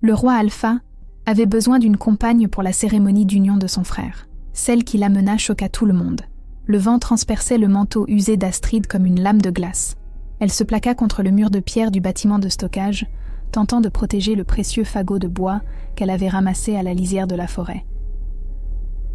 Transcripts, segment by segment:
Le roi Alpha avait besoin d'une compagne pour la cérémonie d'union de son frère. Celle qui l'amena choqua tout le monde. Le vent transperçait le manteau usé d'Astrid comme une lame de glace. Elle se plaqua contre le mur de pierre du bâtiment de stockage, tentant de protéger le précieux fagot de bois qu'elle avait ramassé à la lisière de la forêt.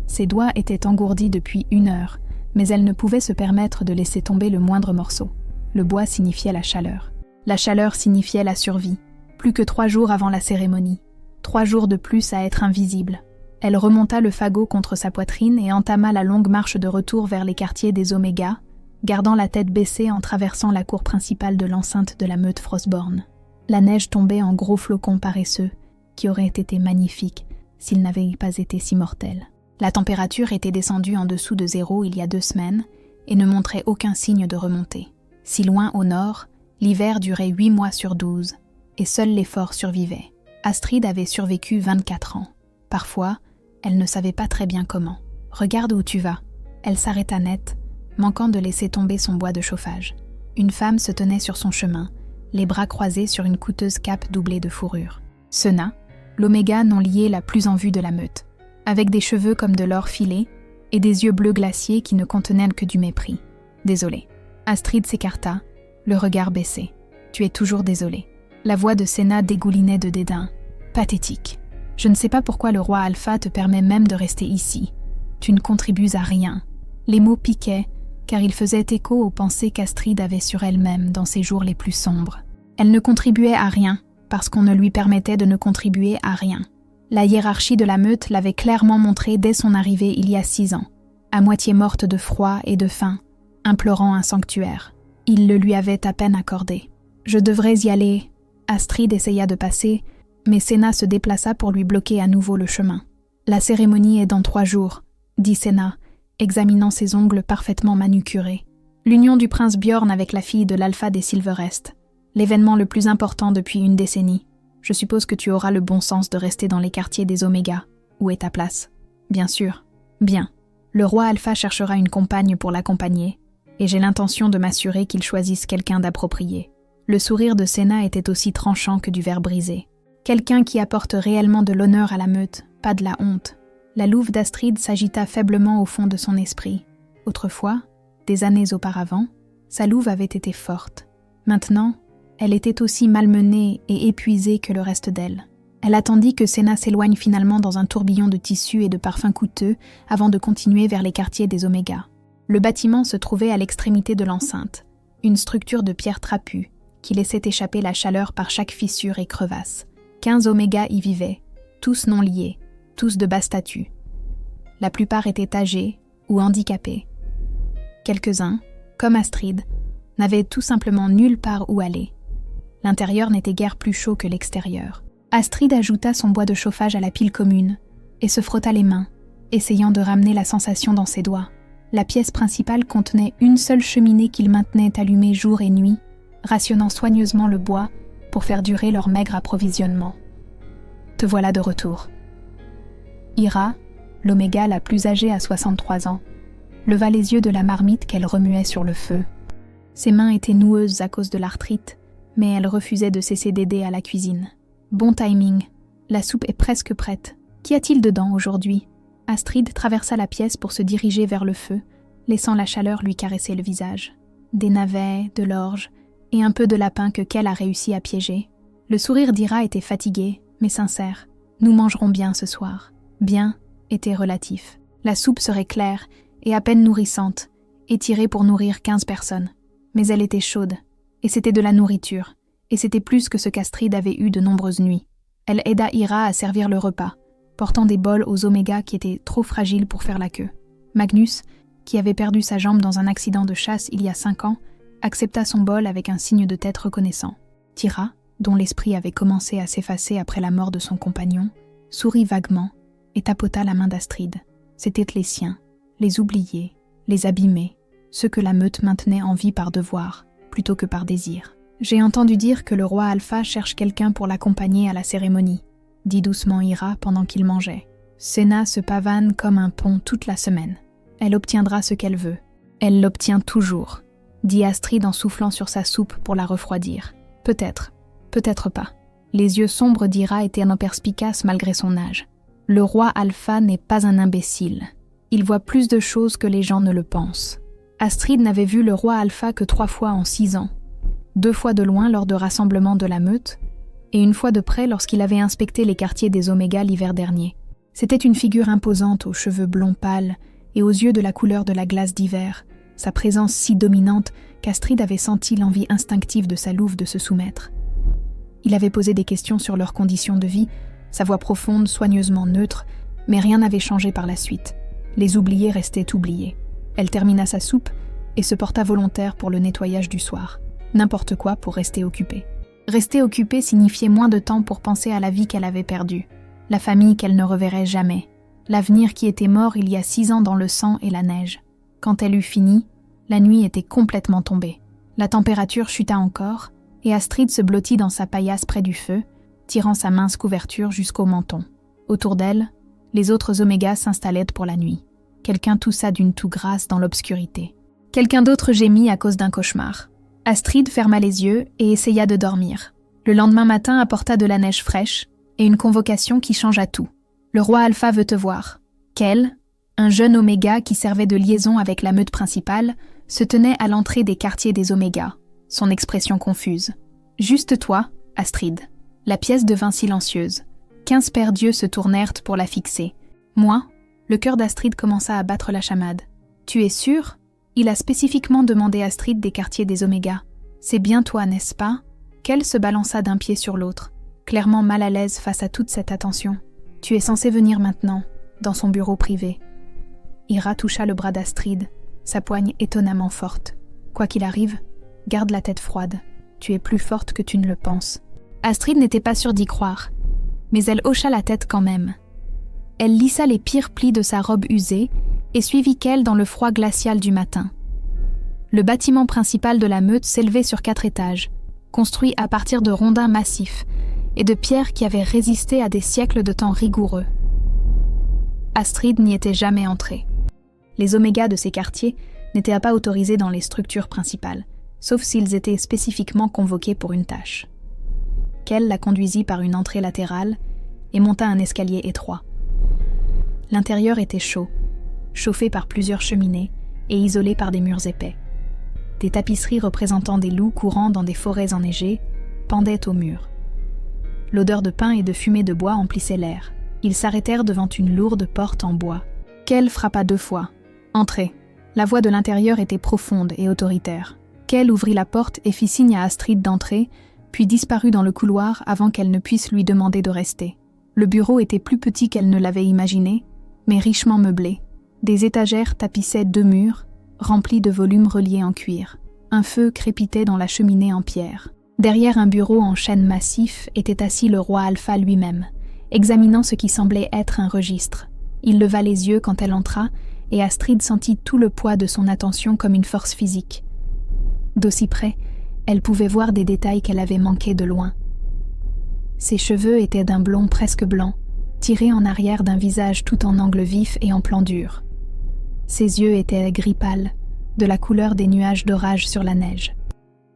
Ses doigts étaient engourdis depuis 1 heure, mais elle ne pouvait se permettre de laisser tomber le moindre morceau. Le bois signifiait la chaleur. La chaleur signifiait la survie. Plus que 3 jours avant la cérémonie. 3 jours de plus à être invisible. Elle remonta le fagot contre sa poitrine et entama la longue marche de retour vers les quartiers des Oméga, gardant la tête baissée en traversant la cour principale de l'enceinte de la meute Frostborn. La neige tombait en gros flocons paresseux, qui auraient été magnifiques s'ils n'avaient pas été si mortels. La température était descendue en dessous de 0 il y a 2 semaines et ne montrait aucun signe de remontée. Si loin au nord, l'hiver durait 8 mois sur 12, et seul l'effort survivait. Astrid avait survécu 24 ans. Parfois, elle ne savait pas très bien comment. « Regarde où tu vas !» Elle s'arrêta net, manquant de laisser tomber son bois de chauffage. Une femme se tenait sur son chemin, les bras croisés sur une coûteuse cape doublée de fourrure. Sena, l'Oméga non liée la plus en vue de la meute, avec des cheveux comme de l'or filé et des yeux bleus glaciers qui ne contenaient que du mépris. « Désolée. » Astrid s'écarta, le regard baissé. « Tu es toujours désolée. » La voix de Sena dégoulinait de dédain. « Pathétique. Je ne sais pas pourquoi le roi Alpha te permet même de rester ici. Tu ne contribues à rien. » Les mots piquaient, car ils faisaient écho aux pensées qu'Astrid avait sur elle-même dans ses jours les plus sombres. Elle ne contribuait à rien, parce qu'on ne lui permettait de ne contribuer à rien. La hiérarchie de la meute l'avait clairement montré dès son arrivée il y a 6 ans, à moitié morte de froid et de faim, implorant un sanctuaire. Il le lui avait à peine accordé. « Je devrais y aller. » Astrid essaya de passer, mais Sena se déplaça pour lui bloquer à nouveau le chemin. « La cérémonie est dans 3 jours, » dit Sena, examinant ses ongles parfaitement manucurés. « L'union du prince Bjorn avec la fille de l'Alpha des Silverest. L'événement le plus important depuis 1 décennie. Je suppose que tu auras le bon sens de rester dans les quartiers des Oméga. Où est ta place ? » « Bien sûr. » « Bien. Le roi Alpha cherchera une compagne pour l'accompagner, et j'ai l'intention de m'assurer qu'il choisisse quelqu'un d'approprié. » Le sourire de Sena était aussi tranchant que du verre brisé. Quelqu'un qui apporte réellement de l'honneur à la meute, pas de la honte. La louve d'Astrid s'agita faiblement au fond de son esprit. Autrefois, des années auparavant, sa louve avait été forte. Maintenant, elle était aussi malmenée et épuisée que le reste d'elle. Elle attendit que Sena s'éloigne finalement dans un tourbillon de tissus et de parfums coûteux avant de continuer vers les quartiers des Oméga. Le bâtiment se trouvait à l'extrémité de l'enceinte, une structure de pierre trapue, qui laissait échapper la chaleur par chaque fissure et crevasse. 15 Oméga y vivaient, tous non liés, tous de basse statue. La plupart étaient âgés ou handicapés. Quelques-uns, comme Astrid, n'avaient tout simplement nulle part où aller. L'intérieur n'était guère plus chaud que l'extérieur. Astrid ajouta son bois de chauffage à la pile commune et se frotta les mains, essayant de ramener la sensation dans ses doigts. La pièce principale contenait une seule cheminée qu'ils maintenaient allumée jour et nuit, rationnant soigneusement le bois pour faire durer leur maigre approvisionnement. « Te voilà de retour. » Ira, l'Oméga la plus âgée à 63 ans, leva les yeux de la marmite qu'elle remuait sur le feu. Ses mains étaient noueuses à cause de l'arthrite, mais elle refusait de cesser d'aider à la cuisine. Bon timing, la soupe est presque prête. Qu'y a-t-il dedans aujourd'hui ? Astrid traversa la pièce pour se diriger vers le feu, laissant la chaleur lui caresser le visage. Des navets, de l'orge et un peu de lapin que Kel a réussi à piéger. Le sourire d'Ira était fatigué, mais sincère. Nous mangerons bien ce soir. Bien était relatif. La soupe serait claire et à peine nourrissante, étirée pour nourrir 15 personnes. Mais elle était chaude, et c'était de la nourriture, et c'était plus que ce qu'Astrid avait eu de nombreuses nuits. Elle aida Ira à servir le repas, portant des bols aux Oméga qui étaient trop fragiles pour faire la queue. Magnus, qui avait perdu sa jambe dans un accident de chasse il y a 5 ans, accepta son bol avec un signe de tête reconnaissant. Tira, dont l'esprit avait commencé à s'effacer après la mort de son compagnon, sourit vaguement et tapota la main d'Astrid. C'étaient les siens, les oubliés, les abîmés, ceux que la meute maintenait en vie par devoir, plutôt que par désir. « J'ai entendu dire que le roi Alpha cherche quelqu'un pour l'accompagner à la cérémonie, » dit doucement Ira pendant qu'il mangeait. Sena se pavane comme un pont toute la semaine. Elle obtiendra ce qu'elle veut. Elle l'obtient toujours, dit Astrid en soufflant sur sa soupe pour la refroidir. Peut-être, peut-être pas. Les yeux sombres d'Ira étaient perspicaces malgré son âge. Le roi Alpha n'est pas un imbécile. Il voit plus de choses que les gens ne le pensent. Astrid n'avait vu le roi Alpha que 3 fois en 6 ans. 2 fois de loin lors de rassemblements de la meute, et 1 fois de près lorsqu'il avait inspecté les quartiers des Oméga l'hiver dernier. C'était une figure imposante aux cheveux blonds pâles et aux yeux de la couleur de la glace d'hiver, sa présence si dominante qu'Astrid avait senti l'envie instinctive de sa louve de se soumettre. Il avait posé des questions sur leurs conditions de vie, sa voix profonde, soigneusement neutre, mais rien n'avait changé par la suite. Les oubliés restaient oubliés. Elle termina sa soupe et se porta volontaire pour le nettoyage du soir. N'importe quoi pour rester occupée. Rester occupée signifiait moins de temps pour penser à la vie qu'elle avait perdue, la famille qu'elle ne reverrait jamais, l'avenir qui était mort il y a 6 ans dans le sang et la neige. Quand elle eut fini, la nuit était complètement tombée. La température chuta encore, et Astrid se blottit dans sa paillasse près du feu, tirant sa mince couverture jusqu'au menton. Autour d'elle, les autres Omégas s'installèrent pour la nuit. Quelqu'un toussa d'une toux grasse dans l'obscurité. Quelqu'un d'autre gémit à cause d'un cauchemar. Astrid ferma les yeux et essaya de dormir. Le lendemain matin apporta de la neige fraîche et une convocation qui changea tout. Le roi Alpha veut te voir. Kel, un jeune Oméga qui servait de liaison avec la meute principale, se tenait à l'entrée des quartiers des Omégas, son expression confuse. Juste toi, Astrid. La pièce devint silencieuse. 15 pères dieux se tournèrent pour la fixer. Moi, le cœur d'Astrid commença à battre la chamade. Tu es sûre ? Il a spécifiquement demandé Astrid des quartiers des Omégas. C'est bien toi, n'est-ce pas ? Kel se balança d'un pied sur l'autre, clairement mal à l'aise face à toute cette attention. Tu es censé venir maintenant, dans son bureau privé. Ira toucha le bras d'Astrid, sa poigne étonnamment forte. Quoi qu'il arrive, garde la tête froide. Tu es plus forte que tu ne le penses. Astrid n'était pas sûre d'y croire, mais elle hocha la tête quand même. Elle lissa les pires plis de sa robe usée et suivit Kel dans le froid glacial du matin. Le bâtiment principal de la meute s'élevait sur 4 étages, construit à partir de rondins massifs et de pierres qui avaient résisté à des siècles de temps rigoureux. Astrid n'y était jamais entrée. Les Omégas de ces quartiers n'étaient pas autorisés dans les structures principales, sauf s'ils étaient spécifiquement convoqués pour une tâche. Kel la conduisit par une entrée latérale et monta un escalier étroit. L'intérieur était chaud, chauffé par plusieurs cheminées et isolé par des murs épais. Des tapisseries représentant des loups courant dans des forêts enneigées pendaient aux murs. L'odeur de pain et de fumée de bois emplissait l'air. Ils s'arrêtèrent devant une lourde porte en bois. Kel frappa 2 fois. « Entrez !» La voix de l'intérieur était profonde et autoritaire. Kel ouvrit la porte et fit signe à Astrid d'entrer, puis disparut dans le couloir avant qu'elle ne puisse lui demander de rester. Le bureau était plus petit qu'elle ne l'avait imaginé, mais richement meublé. Des étagères tapissaient 2 murs, remplis de volumes reliés en cuir. Un feu crépitait dans la cheminée en pierre. Derrière un bureau en chêne massif était assis le roi Alpha lui-même, examinant ce qui semblait être un registre. Il leva les yeux quand elle entra, et Astrid sentit tout le poids de son attention comme une force physique. D'aussi près, elle pouvait voir des détails qu'elle avait manqués de loin. Ses cheveux étaient d'un blond presque blanc, tirés en arrière d'un visage tout en angle vif et en plan dur. Ses yeux étaient gris pâle, de la couleur des nuages d'orage sur la neige.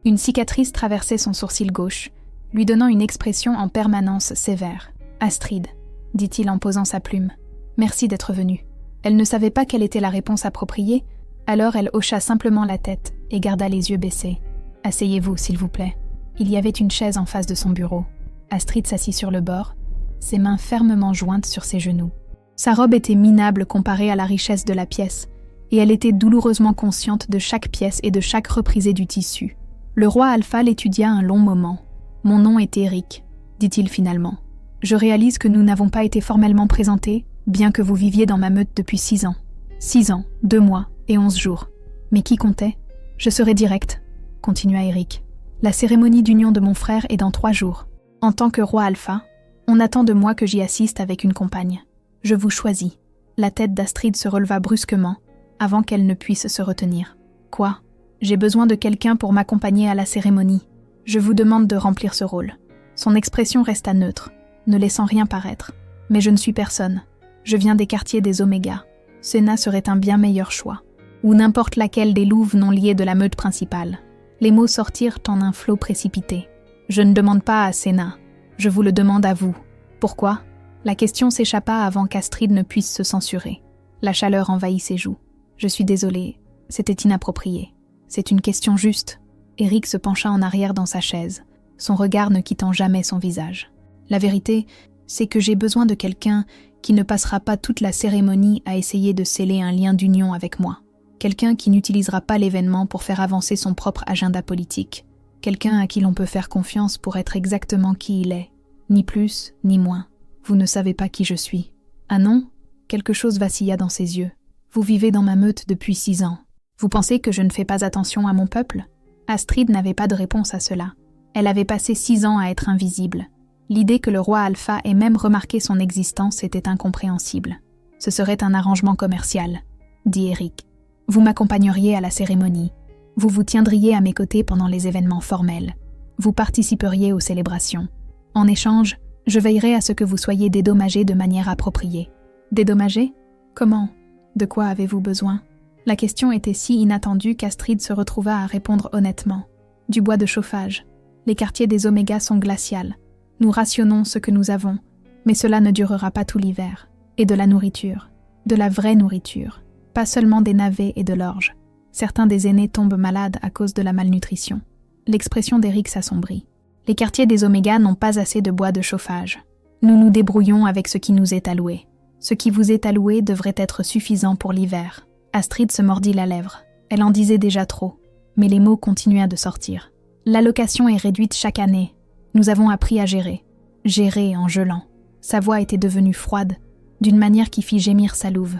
Une cicatrice traversait son sourcil gauche, lui donnant une expression en permanence sévère. « Astrid », dit-il en posant sa plume, « merci d'être venue. » Elle ne savait pas quelle était la réponse appropriée, alors elle hocha simplement la tête et garda les yeux baissés. « Asseyez-vous, s'il vous plaît. » Il y avait une chaise en face de son bureau. Astrid s'assit sur le bord, ses mains fermement jointes sur ses genoux. Sa robe était minable comparée à la richesse de la pièce, et elle était douloureusement consciente de chaque pièce et de chaque reprisée du tissu. Le roi Alpha l'étudia un long moment. « Mon nom est Eric, dit-il finalement. Je réalise que nous n'avons pas été formellement présentés, bien que vous viviez dans ma meute depuis 6 ans. 6 ans, 2 mois et 11 jours. Mais qui comptait ? Je serai direct, continua Eric. La cérémonie d'union de mon frère est dans 3 jours. En tant que roi Alpha, on attend de moi que j'y assiste avec une compagne. Je vous choisis. La tête d'Astrid se releva brusquement, avant qu'elle ne puisse se retenir. Quoi ? J'ai besoin de quelqu'un pour m'accompagner à la cérémonie. Je vous demande de remplir ce rôle. Son expression resta neutre, ne laissant rien paraître. Mais je ne suis personne. Je viens des quartiers des Omégas. Senna serait un bien meilleur choix. Ou n'importe laquelle des louves non liées de la meute principale. Les mots sortirent en un flot précipité. Je ne demande pas à Senna. Je vous le demande à vous. Pourquoi ? La question s'échappa avant qu'Astrid ne puisse se censurer. La chaleur envahit ses joues. Je suis désolée, c'était inapproprié. C'est une question juste. Eric se pencha en arrière dans sa chaise, son regard ne quittant jamais son visage. La vérité, c'est que j'ai besoin de quelqu'un qui ne passera pas toute la cérémonie à essayer de sceller un lien d'union avec moi. Quelqu'un qui n'utilisera pas l'événement pour faire avancer son propre agenda politique. Quelqu'un à qui l'on peut faire confiance pour être exactement qui il est. Ni plus, ni moins. Vous ne savez pas qui je suis. Ah non ? Quelque chose vacilla dans ses yeux. Vous vivez dans ma meute depuis 6 ans. Vous pensez que je ne fais pas attention à mon peuple ? Astrid n'avait pas de réponse à cela. Elle avait passé 6 ans à être invisible. L'idée que le roi Alpha ait même remarqué son existence était incompréhensible. Ce serait un arrangement commercial, dit Eric. Vous m'accompagneriez à la cérémonie. Vous vous tiendriez à mes côtés pendant les événements formels. Vous participeriez aux célébrations. En échange, je veillerai à ce que vous soyez dédommagés de manière appropriée. Dédommagés ? Comment ? De quoi avez-vous besoin ? La question était si inattendue qu'Astrid se retrouva à répondre honnêtement. Du bois de chauffage. Les quartiers des Omégas sont glaciales. Nous rationnons ce que nous avons, mais cela ne durera pas tout l'hiver. Et de la nourriture. De la vraie nourriture. Pas seulement des navets et de l'orge. Certains des aînés tombent malades à cause de la malnutrition. L'expression d'Eric s'assombrit. Les quartiers des Omégas n'ont pas assez de bois de chauffage. Nous nous débrouillons avec ce qui nous est alloué. Ce qui vous est alloué devrait être suffisant pour l'hiver. Astrid se mordit la lèvre. Elle en disait déjà trop, mais les mots continuaient de sortir. L'allocation est réduite chaque année. Nous avons appris à gérer. Gérer en gelant. Sa voix était devenue froide, d'une manière qui fit gémir sa louve.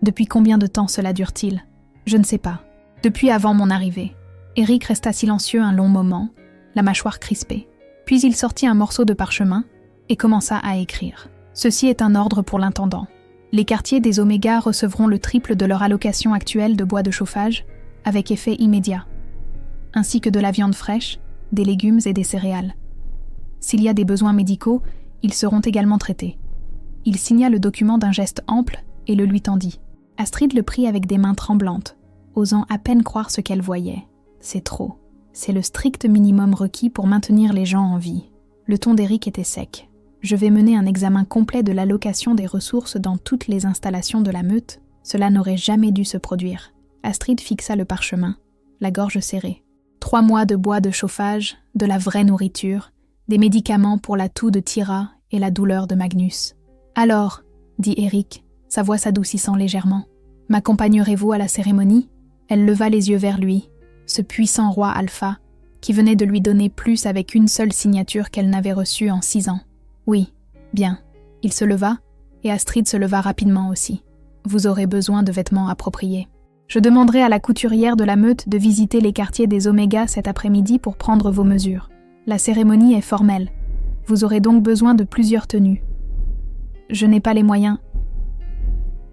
Depuis combien de temps cela dure-t-il ? Je ne sais pas. Depuis avant mon arrivée. Eric resta silencieux un long moment, la mâchoire crispée. Puis il sortit un morceau de parchemin et commença à écrire. Ceci est un ordre pour l'intendant. Les quartiers des Omégas recevront le triple de leur allocation actuelle de bois de chauffage, avec effet immédiat, ainsi que de la viande fraîche, des légumes et des céréales. S'il y a des besoins médicaux, ils seront également traités. Il signa le document d'un geste ample et le lui tendit. Astrid le prit avec des mains tremblantes, osant à peine croire ce qu'elle voyait. C'est trop. C'est le strict minimum requis pour maintenir les gens en vie. Le ton d'Eric était sec. Je vais mener un examen complet de l'allocation des ressources dans toutes les installations de la meute. Cela n'aurait jamais dû se produire. Astrid fixa le parchemin, la gorge serrée. 3 mois de bois de chauffage, de la vraie nourriture, des médicaments pour la toux de Tyra et la douleur de Magnus. Alors, dit Eric, sa voix s'adoucissant légèrement, m'accompagnerez-vous à la cérémonie ? Elle leva les yeux vers lui, ce puissant roi Alpha, qui venait de lui donner plus avec une seule signature qu'elle n'avait reçue en 6 ans. Oui, bien. Il se leva, et Astrid se leva rapidement aussi. Vous aurez besoin de vêtements appropriés. Je demanderai à la couturière de la meute de visiter les quartiers des Omégas cet après-midi pour prendre vos mesures. La cérémonie est formelle. Vous aurez donc besoin de plusieurs tenues. Je n'ai pas les moyens.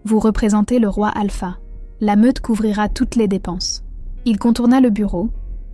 Vous représentez le roi Alpha. La meute couvrira toutes les dépenses. Il contourna le bureau,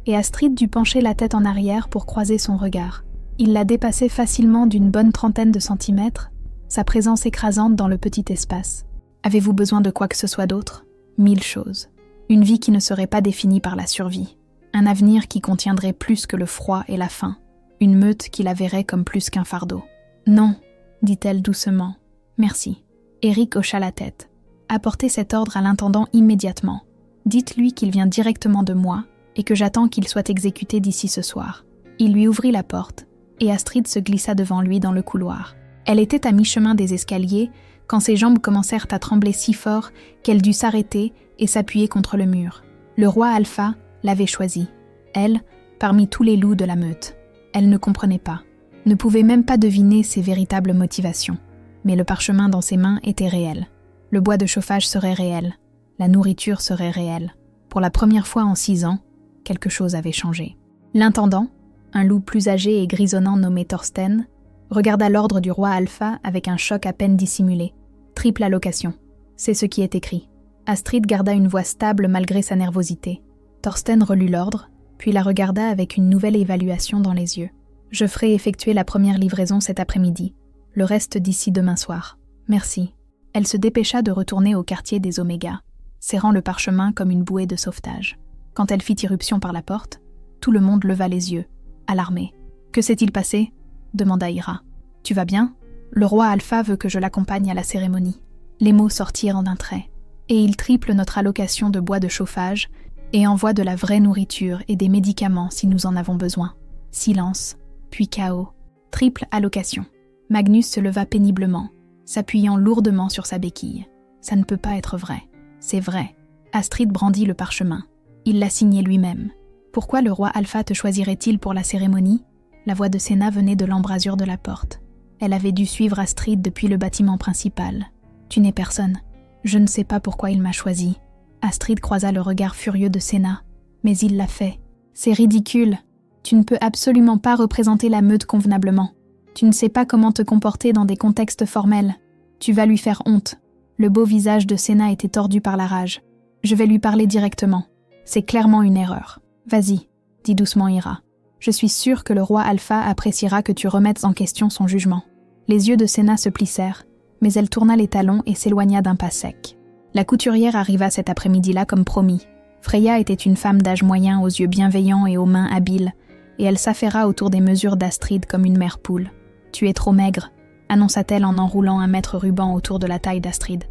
et Astrid dut pencher la tête en arrière pour croiser son regard. Il la dépassait facilement d'une bonne 30aine de centimètres, sa présence écrasante dans le petit espace. Avez-vous besoin de quoi que ce soit d'autre ? 1000 choses. Une vie qui ne serait pas définie par la survie. Un avenir qui contiendrait plus que le froid et la faim. Une meute qui la verrait comme plus qu'un fardeau. Non, dit-elle doucement. Merci. Eric hocha la tête. Apportez cet ordre à l'intendant immédiatement. Dites-lui qu'il vient directement de moi et que j'attends qu'il soit exécuté d'ici ce soir. Il lui ouvrit la porte et Astrid se glissa devant lui dans le couloir. Elle était à mi-chemin des escaliers quand ses jambes commencèrent à trembler si fort qu'elle dut s'arrêter et s'appuyer contre le mur. Le roi Alpha l'avait choisie. Elle, parmi tous les loups de la meute. Elle ne comprenait pas, ne pouvait même pas deviner ses véritables motivations. Mais le parchemin dans ses mains était réel. Le bois de chauffage serait réel. La nourriture serait réelle. Pour la première fois en 6 ans, quelque chose avait changé. L'intendant, un loup plus âgé et grisonnant nommé Thorsten, regarda l'ordre du roi Alpha avec un choc à peine dissimulé. Triple allocation. C'est ce qui est écrit. Astrid garda une voix stable malgré sa nervosité. Thorsten relut l'ordre, puis la regarda avec une nouvelle évaluation dans les yeux. Je ferai effectuer la première livraison cet après-midi. Le reste d'ici demain soir. Merci. Elle se dépêcha de retourner au quartier des Omégas, serrant le parchemin comme une bouée de sauvetage. Quand elle fit irruption par la porte, tout le monde leva les yeux, alarmé. Que s'est-il passé ? demanda Ira. « Tu vas bien ? Le roi Alpha veut que je l'accompagne à la cérémonie. » Les mots sortirent d'un trait. « Et il triple notre allocation de bois de chauffage et envoie de la vraie nourriture et des médicaments si nous en avons besoin. » Silence, puis chaos. Triple allocation. Magnus se leva péniblement, s'appuyant lourdement sur sa béquille. Ça ne peut pas être vrai. C'est vrai. Astrid brandit le parchemin. Il l'a signé lui-même. Pourquoi le roi Alpha te choisirait-il pour la cérémonie ? La voix de Senna venait de l'embrasure de la porte. Elle avait dû suivre Astrid depuis le bâtiment principal. Tu n'es personne. Je ne sais pas pourquoi il m'a choisi. Astrid croisa le regard furieux de Senna. Mais il l'a fait. C'est ridicule. Tu ne peux absolument pas représenter la meute convenablement. Tu ne sais pas comment te comporter dans des contextes formels. Tu vas lui faire honte. Le beau visage de Senna était tordu par la rage. Je vais lui parler directement. C'est clairement une erreur. Vas-y, dit doucement Ira. Je suis sûre que le roi Alpha appréciera que tu remettes en question son jugement. Les yeux de Senna se plissèrent, mais elle tourna les talons et s'éloigna d'un pas sec. La couturière arriva cet après-midi-là comme promis. Freya était une femme d'âge moyen aux yeux bienveillants et aux mains habiles, et elle s'affaira autour des mesures d'Astrid comme une mère poule. « Tu es trop maigre », annonça-t-elle en enroulant un mètre ruban autour de la taille d'Astrid.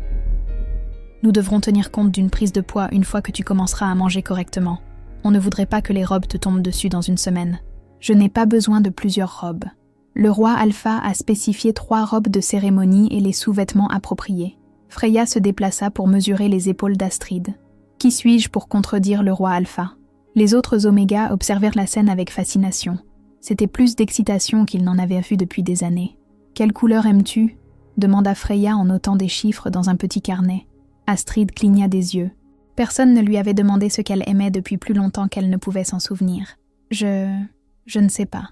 « Nous devrons tenir compte d'une prise de poids une fois que tu commenceras à manger correctement. On ne voudrait pas que les robes te tombent dessus dans une semaine. Je n'ai pas besoin de plusieurs robes. Le roi Alpha a spécifié 3 robes de cérémonie et les sous-vêtements appropriés. » Freya se déplaça pour mesurer les épaules d'Astrid. « Qui suis-je pour contredire le roi Alpha ?» Les autres Oméga observèrent la scène avec fascination. C'était plus d'excitation qu'ils n'en avaient vu depuis des années. « Quelle couleur aimes-tu » demanda Freya en notant des chiffres dans un petit carnet. Astrid cligna des yeux. Personne ne lui avait demandé ce qu'elle aimait depuis plus longtemps qu'elle ne pouvait s'en souvenir. Je ne sais pas.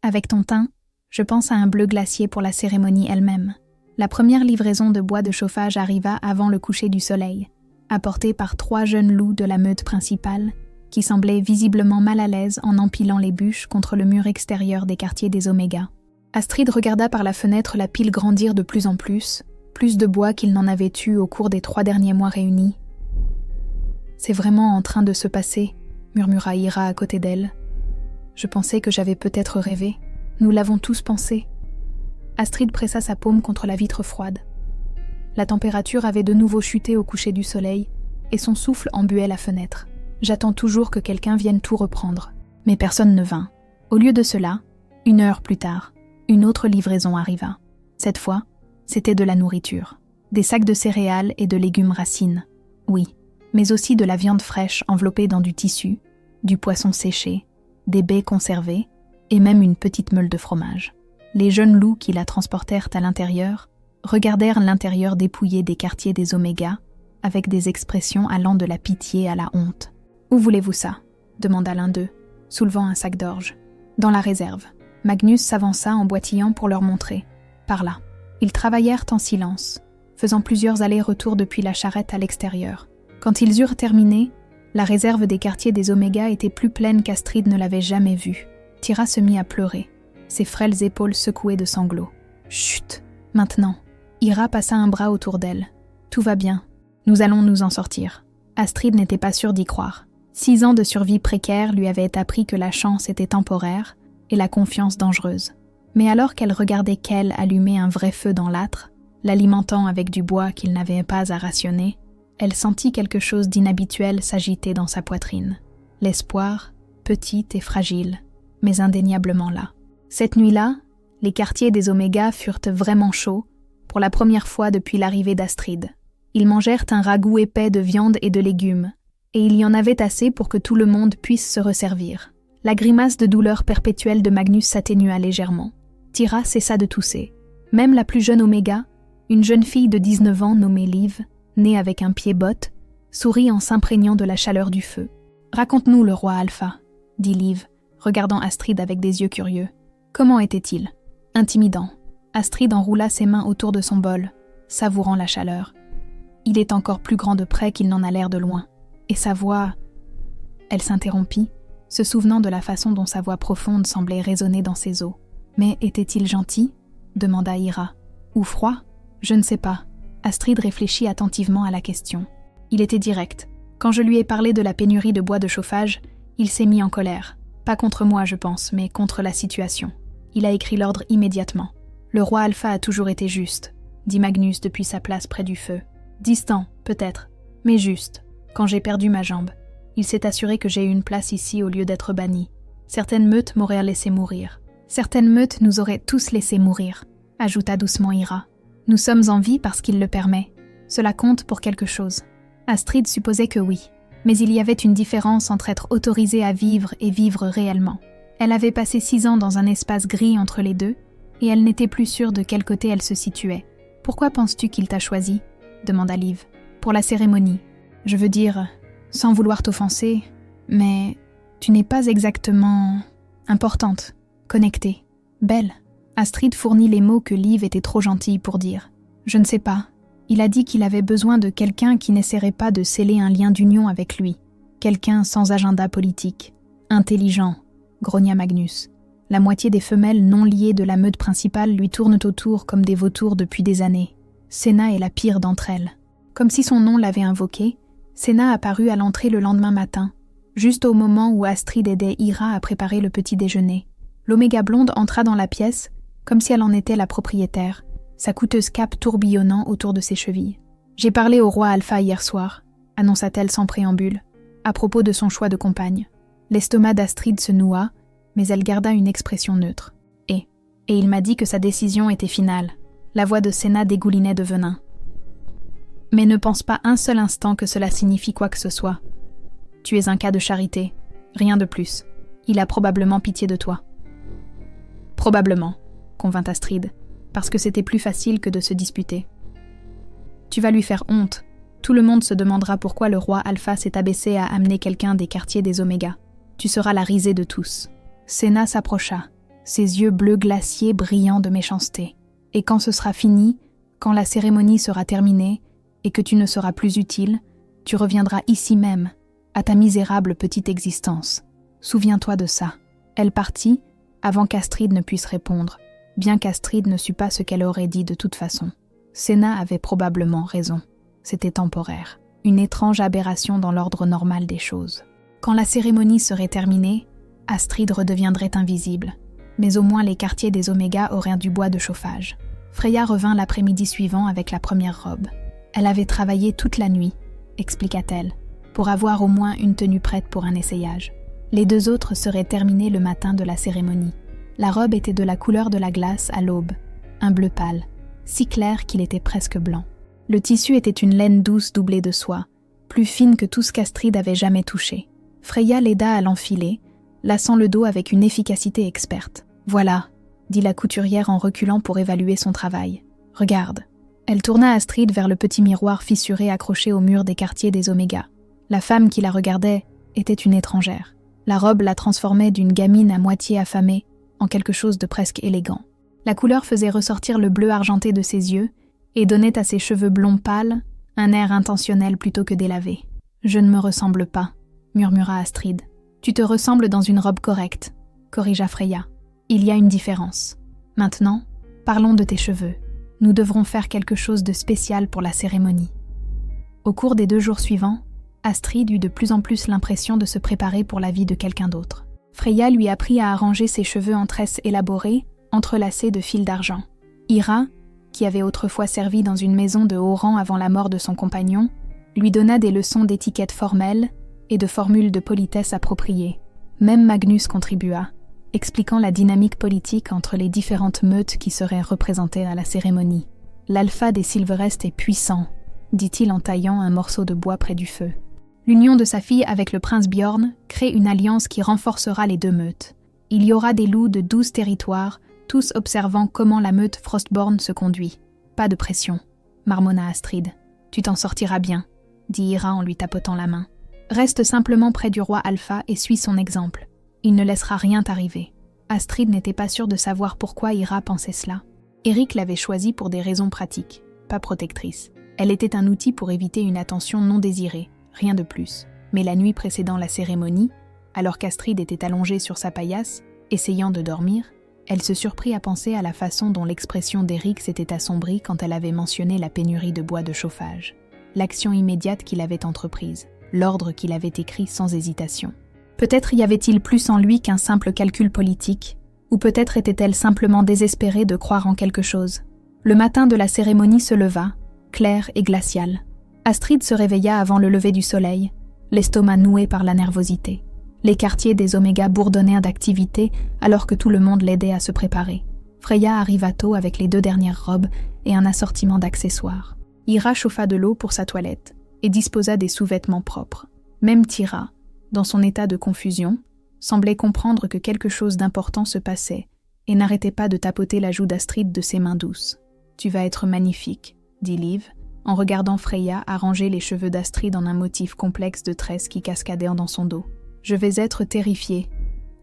Avec ton teint, je pense à un bleu glacier pour la cérémonie elle-même. La première livraison de bois de chauffage arriva avant le coucher du soleil, apportée par 3 jeunes loups de la meute principale, qui semblaient visiblement mal à l'aise en empilant les bûches contre le mur extérieur des quartiers des Oméga. Astrid regarda par la fenêtre la pile grandir de plus en plus de bois qu'il n'en avait eu au cours des 3 derniers mois réunis. « C'est vraiment en train de se passer », murmura Ira à côté d'elle. « Je pensais que j'avais peut-être rêvé. Nous l'avons tous pensé. » Astrid pressa sa paume contre la vitre froide. La température avait de nouveau chuté au coucher du soleil, et son souffle embuait la fenêtre. « J'attends toujours que quelqu'un vienne tout reprendre. » Mais personne ne vint. Au lieu de cela, 1 heure plus tard, une autre livraison arriva. Cette fois, c'était de la nourriture. Des sacs de céréales et de légumes racines. Oui, mais aussi de la viande fraîche enveloppée dans du tissu, du poisson séché, des baies conservées, et même une petite meule de fromage. Les jeunes loups qui la transportèrent à l'intérieur regardèrent l'intérieur dépouillé des quartiers des Oméga avec des expressions allant de la pitié à la honte. « Où voulez-vous ça ?» demanda l'un d'eux, soulevant un sac d'orge. « Dans la réserve. » Magnus s'avança en boitillant pour leur montrer. « Par là. » Ils travaillèrent en silence, faisant plusieurs allers-retours depuis la charrette à l'extérieur. Quand ils eurent terminé, la réserve des quartiers des Oméga était plus pleine qu'Astrid ne l'avait jamais vue. Tira se mit à pleurer, ses frêles épaules secouées de sanglots. « Chut ! Maintenant !» Ira passa un bras autour d'elle. « Tout va bien. Nous allons nous en sortir. » Astrid n'était pas sûre d'y croire. 6 ans de survie précaire lui avaient appris que la chance était temporaire et la confiance dangereuse. Mais alors qu'elle regardait Kel allumer un vrai feu dans l'âtre, l'alimentant avec du bois qu'il n'avait pas à rationner, elle sentit quelque chose d'inhabituel s'agiter dans sa poitrine. L'espoir, petit et fragile, mais indéniablement là. Cette nuit-là, les quartiers des Oméga furent vraiment chauds, pour la première fois depuis l'arrivée d'Astrid. Ils mangèrent un ragoût épais de viande et de légumes, et il y en avait assez pour que tout le monde puisse se resservir. La grimace de douleur perpétuelle de Magnus s'atténua légèrement. Tira cessa de tousser. Même la plus jeune Oméga, une jeune fille de 19 ans nommée Liv, née avec un pied-botte, sourit en s'imprégnant de la chaleur du feu. « Raconte-nous le roi Alpha », dit Liv, regardant Astrid avec des yeux curieux. « Comment était-il » ? Intimidant. Astrid enroula ses mains autour de son bol, savourant la chaleur. Il est encore plus grand de près qu'il n'en a l'air de loin. Et sa voix... Elle s'interrompit, se souvenant de la façon dont sa voix profonde semblait résonner dans ses os. « Mais était-il gentil ?» demanda Ira. « Ou froid ? Je ne sais pas. » Astrid réfléchit attentivement à la question. Il était direct. Quand je lui ai parlé de la pénurie de bois de chauffage, il s'est mis en colère. Pas contre moi, je pense, mais contre la situation. Il a écrit l'ordre immédiatement. Le roi Alpha a toujours été juste, dit Magnus depuis sa place près du feu. Distant, peut-être, mais juste. Quand j'ai perdu ma jambe, il s'est assuré que j'ai eu une place ici au lieu d'être banni. Certaines meutes m'auraient laissé mourir. Certaines meutes nous auraient tous laissé mourir, ajouta doucement Ira. Nous sommes en vie parce qu'il le permet. Cela compte pour quelque chose. Astrid supposait que oui, mais il y avait une différence entre être autorisée à vivre et vivre réellement. Elle avait passé 6 ans dans un espace gris entre les deux, et elle n'était plus sûre de quel côté elle se situait. « Pourquoi penses-tu qu'il t'a choisi ?» demanda Liv. « Pour la cérémonie. Je veux dire, sans vouloir t'offenser, mais tu n'es pas exactement importante, connectée, belle. » Astrid fournit les mots que Liv était trop gentille pour dire. « Je ne sais pas. Il a dit qu'il avait besoin de quelqu'un qui n'essaierait pas de sceller un lien d'union avec lui. Quelqu'un sans agenda politique. Intelligent, grogna Magnus. La moitié des femelles non liées de la meute principale lui tournent autour comme des vautours depuis des années. Senna est la pire d'entre elles. Comme si son nom l'avait invoqué, Senna apparut à l'entrée le lendemain matin, juste au moment où Astrid aidait Ira à préparer le petit déjeuner. L'Oméga blonde entra dans la pièce, comme si elle en était la propriétaire, sa coûteuse cape tourbillonnant autour de ses chevilles. « J'ai parlé au roi Alpha hier soir », annonça-t-elle sans préambule, à propos de son choix de compagne. L'estomac d'Astrid se noua, mais elle garda une expression neutre. Et il m'a dit que sa décision était finale. La voix de Senna dégoulinait de venin. Mais ne pense pas un seul instant que cela signifie quoi que ce soit. Tu es un cas de charité, rien de plus. Il a probablement pitié de toi. Probablement, convint Astrid, parce que c'était plus facile que de se disputer. Tu vas lui faire honte. Tout le monde se demandera pourquoi le roi Alpha s'est abaissé à amener quelqu'un des quartiers des Oméga. Tu seras la risée de tous. Senna s'approcha, ses yeux bleus glaciers brillant de méchanceté. Et quand ce sera fini, quand la cérémonie sera terminée, et que tu ne seras plus utile, tu reviendras ici même, à ta misérable petite existence. Souviens-toi de ça. Elle partit, avant qu'Astrid ne puisse répondre, bien qu'Astrid ne sût pas ce qu'elle aurait dit de toute façon. Senna avait probablement raison. C'était temporaire, une étrange aberration dans l'ordre normal des choses. Quand la cérémonie serait terminée, Astrid redeviendrait invisible, mais au moins les quartiers des Oméga auraient du bois de chauffage. Freya revint l'après-midi suivant avec la première robe. Elle avait travaillé toute la nuit, expliqua-t-elle, pour avoir au moins une tenue prête pour un essayage. Les 2 autres seraient terminées le matin de la cérémonie. La robe était de la couleur de la glace à l'aube, un bleu pâle, si clair qu'il était presque blanc. Le tissu était une laine douce doublée de soie, plus fine que tout ce qu'Astrid avait jamais touché. Freya l'aida à l'enfiler, lassant le dos avec une efficacité experte. « Voilà », dit la couturière en reculant pour évaluer son travail. « Regarde. » Elle tourna Astrid vers le petit miroir fissuré accroché au mur des quartiers des Oméga. La femme qui la regardait était une étrangère. La robe la transformait d'une gamine à moitié affamée en quelque chose de presque élégant. La couleur faisait ressortir le bleu argenté de ses yeux et donnait à ses cheveux blonds pâles un air intentionnel plutôt que délavé. « Je ne me ressemble pas », murmura Astrid. « Tu te ressembles dans une robe correcte », corrigea Freya. « Il y a une différence. Maintenant, parlons de tes cheveux. Nous devrons faire quelque chose de spécial pour la cérémonie. » Au cours des 2 jours suivants, Astrid eut de plus en plus l'impression de se préparer pour la vie de quelqu'un d'autre. Freya lui apprit à arranger ses cheveux en tresses élaborées, entrelacés de fils d'argent. Ira, qui avait autrefois servi dans une maison de haut rang avant la mort de son compagnon, lui donna des leçons d'étiquette formelle et de formules de politesse appropriées. Même Magnus contribua, expliquant la dynamique politique entre les différentes meutes qui seraient représentées à la cérémonie. « L'alpha des Silverest est puissant », dit-il en taillant un morceau de bois près du feu. L'union de sa fille avec le prince Bjorn crée une alliance qui renforcera les 2 meutes. Il y aura des loups de 12 territoires, tous observant comment la meute Frostborn se conduit. « Pas de pression », marmonna Astrid. « Tu t'en sortiras bien », dit Ira en lui tapotant la main. « Reste simplement près du roi Alpha et suis son exemple. Il ne laissera rien t'arriver. » Astrid n'était pas sûre de savoir pourquoi Ira pensait cela. Eric l'avait choisie pour des raisons pratiques, pas protectrices. Elle était un outil pour éviter une attention non désirée, rien de plus. Mais la nuit précédant la cérémonie, alors qu'Astrid était allongée sur sa paillasse, essayant de dormir, elle se surprit à penser à la façon dont l'expression d'Eric s'était assombrie quand elle avait mentionné la pénurie de bois de chauffage. L'action immédiate qu'il avait entreprise, l'ordre qu'il avait écrit sans hésitation. Peut-être y avait-il plus en lui qu'un simple calcul politique, Ou peut-être était-elle simplement désespérée de croire en quelque chose. Le matin de la cérémonie se leva, clair et glacial. Astrid se réveilla avant le lever du soleil, l'estomac noué par la nervosité. Les quartiers des Oméga bourdonnèrent d'activité alors que tout le monde l'aidait à se préparer. Freya arriva tôt avec les 2 dernières robes et un assortiment d'accessoires. Ira chauffa de l'eau pour sa toilette et disposa des sous-vêtements propres. Même Thyra, dans son état de confusion, semblait comprendre que quelque chose d'important se passait et n'arrêtait pas de tapoter la joue d'Astrid de ses mains douces. « Tu vas être magnifique », dit Liv, en regardant Freya arranger les cheveux d'Astrid en un motif complexe de tresses qui cascadaient dans son dos. « Je vais être terrifiée »,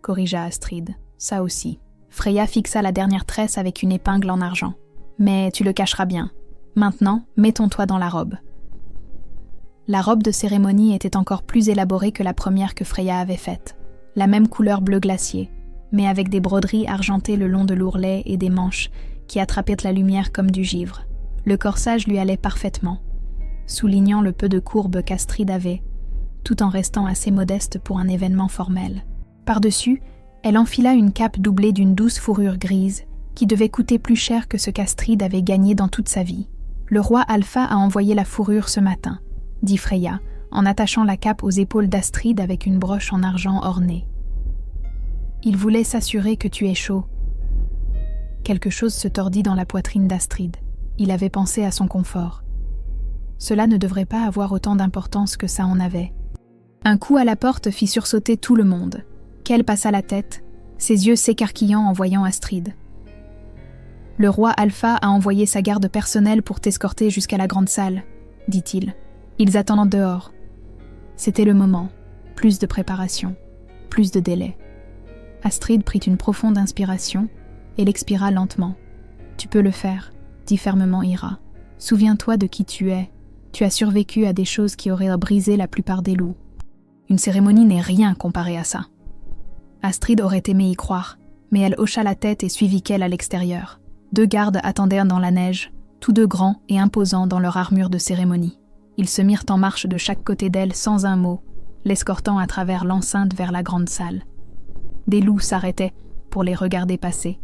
corrigea Astrid. « Ça aussi. » Freya fixa la dernière tresse avec une épingle en argent. « Mais tu le cacheras bien. Maintenant, mettons-toi dans la robe. » La robe de cérémonie était encore plus élaborée que la première que Freya avait faite. La même couleur bleu glacier, mais avec des broderies argentées le long de l'ourlet et des manches qui attrapaient la lumière comme du givre. Le corsage lui allait parfaitement, soulignant le peu de courbe qu'Astrid avait, tout en restant assez modeste pour un événement formel. Par-dessus, elle enfila une cape doublée d'une douce fourrure grise qui devait coûter plus cher que ce qu'Astrid avait gagné dans toute sa vie. « Le roi Alpha a envoyé la fourrure ce matin », dit Freya, en attachant la cape aux épaules d'Astrid avec une broche en argent ornée. « Il voulait s'assurer que tu es chaud. » Quelque chose se tordit dans la poitrine d'Astrid. Il avait pensé à son confort. Cela ne devrait pas avoir autant d'importance que ça en avait. Un coup à la porte fit sursauter tout le monde. Kel passa la tête, ses yeux s'écarquillant en voyant Astrid. « Le roi Alpha a envoyé sa garde personnelle pour t'escorter jusqu'à la grande salle, » dit-il. « Ils attendent dehors. » C'était le moment. Plus de préparation, plus de délai. Astrid prit une profonde inspiration et l'expira lentement. « Tu peux le faire, » dit fermement Ira. « Souviens-toi de qui tu es. Tu as survécu à des choses qui auraient brisé la plupart des loups. Une cérémonie n'est rien comparé à ça. » Astrid aurait aimé y croire, mais elle hocha la tête et suivit Kel à l'extérieur. 2 gardes attendirent dans la neige, tous 2 grands et imposants dans leur armure de cérémonie. Ils se mirent en marche de chaque côté d'elle sans un mot, l'escortant à travers l'enceinte vers la grande salle. Des loups s'arrêtaient pour les regarder passer.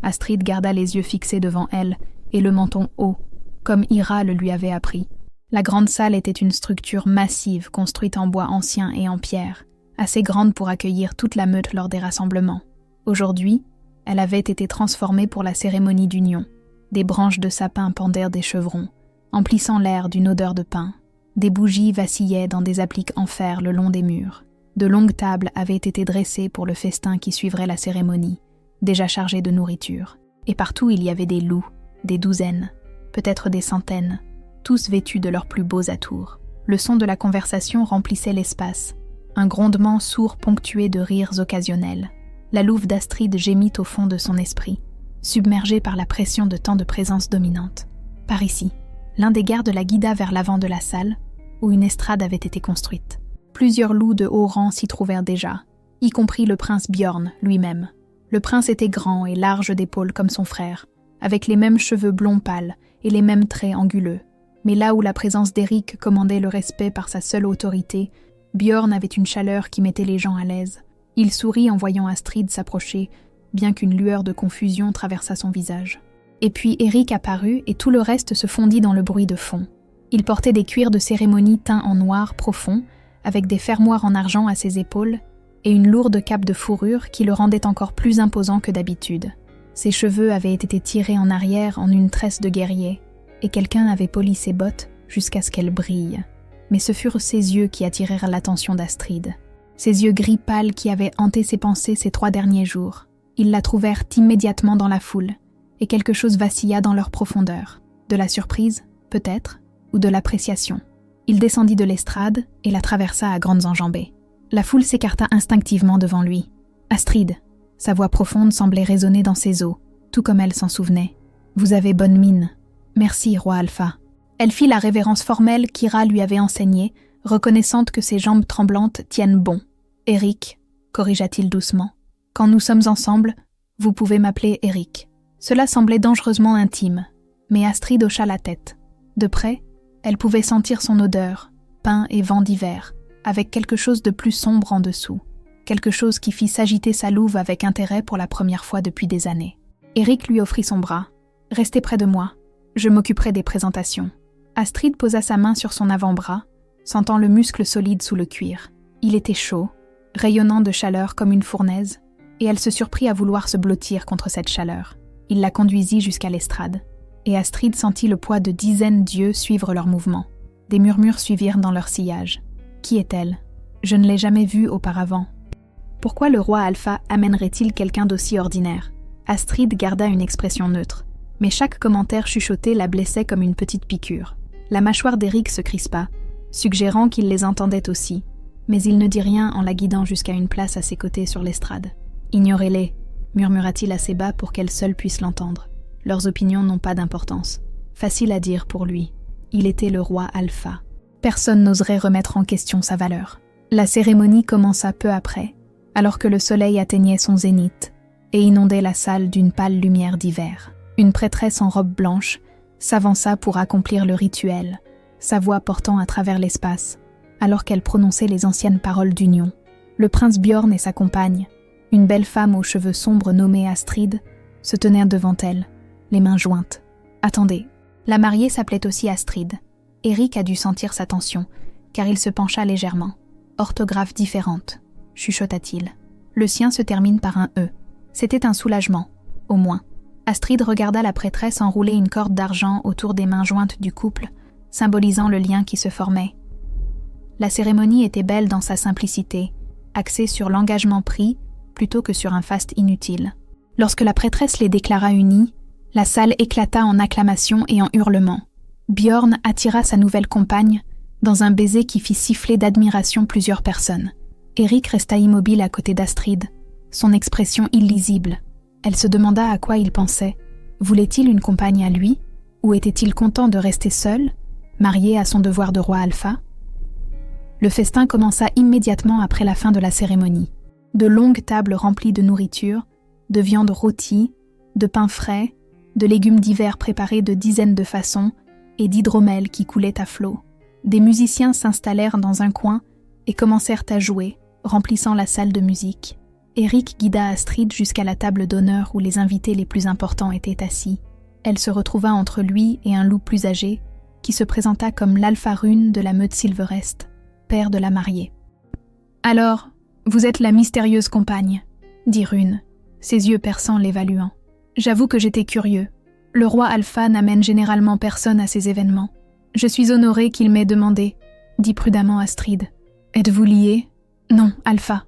Astrid garda les yeux fixés devant elle et le menton haut, comme Ira le lui avait appris. La grande salle était une structure massive construite en bois ancien et en pierre, assez grande pour accueillir toute la meute lors des rassemblements. Aujourd'hui, elle avait été transformée pour la cérémonie d'union. Des branches de sapin pendèrent des chevrons, emplissant l'air d'une odeur de pin. Des bougies vacillaient dans des appliques en fer le long des murs. De longues tables avaient été dressées pour le festin qui suivrait la cérémonie, déjà chargées de nourriture. Et partout il y avait des loups, des douzaines, peut-être des centaines, tous vêtus de leurs plus beaux atours. Le son de la conversation remplissait l'espace, un grondement sourd ponctué de rires occasionnels. La louve d'Astrid gémit au fond de son esprit, submergée par la pression de tant de présences dominantes. Par ici, l'un des gardes la guida vers l'avant de la salle, où une estrade avait été construite. Plusieurs loups de haut rang s'y trouvèrent déjà, y compris le prince Bjorn lui-même. Le prince était grand et large d'épaules comme son frère, avec les mêmes cheveux blonds pâles et les mêmes traits anguleux. Mais là où la présence d'Eric commandait le respect par sa seule autorité, Bjorn avait une chaleur qui mettait les gens à l'aise. Il sourit en voyant Astrid s'approcher, bien qu'une lueur de confusion traversa son visage. Et puis Eric apparut et tout le reste se fondit dans le bruit de fond. Il portait des cuirs de cérémonie teints en noir profond, avec des fermoirs en argent à ses épaules, et une lourde cape de fourrure qui le rendait encore plus imposant que d'habitude. Ses cheveux avaient été tirés en arrière en une tresse de guerrier, et quelqu'un avait poli ses bottes jusqu'à ce qu'elles brillent. Mais ce furent ses yeux qui attirèrent l'attention d'Astrid. Ses yeux gris pâles qui avaient hanté ses pensées ces 3 derniers jours. Ils la trouvèrent immédiatement dans la foule, et quelque chose vacilla dans leur profondeur. De la surprise, peut-être, ou de l'appréciation. Il descendit de l'estrade et la traversa à grandes enjambées. La foule s'écarta instinctivement devant lui. « Astrid !» Sa voix profonde semblait résonner dans ses os, tout comme elle s'en souvenait. « Vous avez bonne mine. Merci, roi Alpha. » Elle fit la révérence formelle qu'Ira lui avait enseignée, reconnaissante que ses jambes tremblantes tiennent bon. « Eric, » corrigea-t-il doucement. « Quand nous sommes ensemble, vous pouvez m'appeler Eric. » Cela semblait dangereusement intime, mais Astrid hocha la tête. De près, elle pouvait sentir son odeur, pain et vent d'hiver, avec quelque chose de plus sombre en dessous. quelque chose qui fit s'agiter sa louve avec intérêt pour la première fois depuis des années. Eric lui offrit son bras. « Restez près de moi, je m'occuperai des présentations. » Astrid posa sa main sur son avant-bras, sentant le muscle solide sous le cuir. Il était chaud, rayonnant de chaleur comme une fournaise, et elle se surprit à vouloir se blottir contre cette chaleur. Il la conduisit jusqu'à l'estrade, et Astrid sentit le poids de dizaines d'yeux suivre leurs mouvements. Des murmures suivirent dans leur sillage. Qui est-elle ? Je ne l'ai jamais vue auparavant. Pourquoi le roi Alpha amènerait-il quelqu'un d'aussi ordinaire ? Astrid garda une expression neutre, mais chaque commentaire chuchoté la blessait comme une petite piqûre. La mâchoire d'Eric se crispa, suggérant qu'il les entendait aussi, mais il ne dit rien en la guidant jusqu'à une place à ses côtés sur l'estrade. « Ignorez-les », murmura-t-il assez bas pour qu'elle seule puisse l'entendre. Leurs opinions n'ont pas d'importance. Facile à dire pour lui. Il était le roi Alpha. Personne n'oserait remettre en question sa valeur. La cérémonie commença peu après, alors que le soleil atteignait son zénith et inondait la salle d'une pâle lumière d'hiver. Une prêtresse en robe blanche s'avança pour accomplir le rituel, sa voix portant à travers l'espace, alors qu'elle prononçait les anciennes paroles d'union. Le prince Bjorn et sa compagne, une belle femme aux cheveux sombres nommée Astrid, se tenaient devant elle, les mains jointes. « Attendez. » La mariée s'appelait aussi Astrid. Eric a dû sentir sa tension, car il se pencha légèrement. « Orthographe différente, » chuchota-t-il. Le sien se termine par un « e ». C'était un soulagement, au moins. Astrid regarda la prêtresse enrouler une corde d'argent autour des mains jointes du couple, symbolisant le lien qui se formait. La cérémonie était belle dans sa simplicité, axée sur l'engagement pris plutôt que sur un faste inutile. Lorsque la prêtresse les déclara unis, la salle éclata en acclamations et en hurlements. Bjorn attira sa nouvelle compagne dans un baiser qui fit siffler d'admiration plusieurs personnes. Eric resta immobile à côté d'Astrid, son expression illisible. Elle se demanda à quoi il pensait. Voulait-il une compagne à lui, ou était-il content de rester seul, marié à son devoir de roi Alpha ? Le festin commença immédiatement après la fin de la cérémonie. De longues tables remplies de nourriture, de viande rôtie, de pain frais, de légumes d'hiver préparés de dizaines de façons et d'hydromel qui coulait à flot. Des musiciens s'installèrent dans un coin et commencèrent à jouer, remplissant la salle de musique. Eric guida Astrid jusqu'à la table d'honneur où les invités les plus importants étaient assis. Elle se retrouva entre lui et un loup plus âgé, qui se présenta comme l'Alpha Rune de la meute Silverest, père de la mariée. « Alors, vous êtes la mystérieuse compagne », dit Rune, ses yeux perçants l'évaluant. « J'avoue que j'étais curieux. Le roi Alpha n'amène généralement personne à ces événements. Je suis honorée qu'il m'ait demandé, » dit prudemment Astrid. « Êtes-vous liés ? » ?»« Non, Alpha. »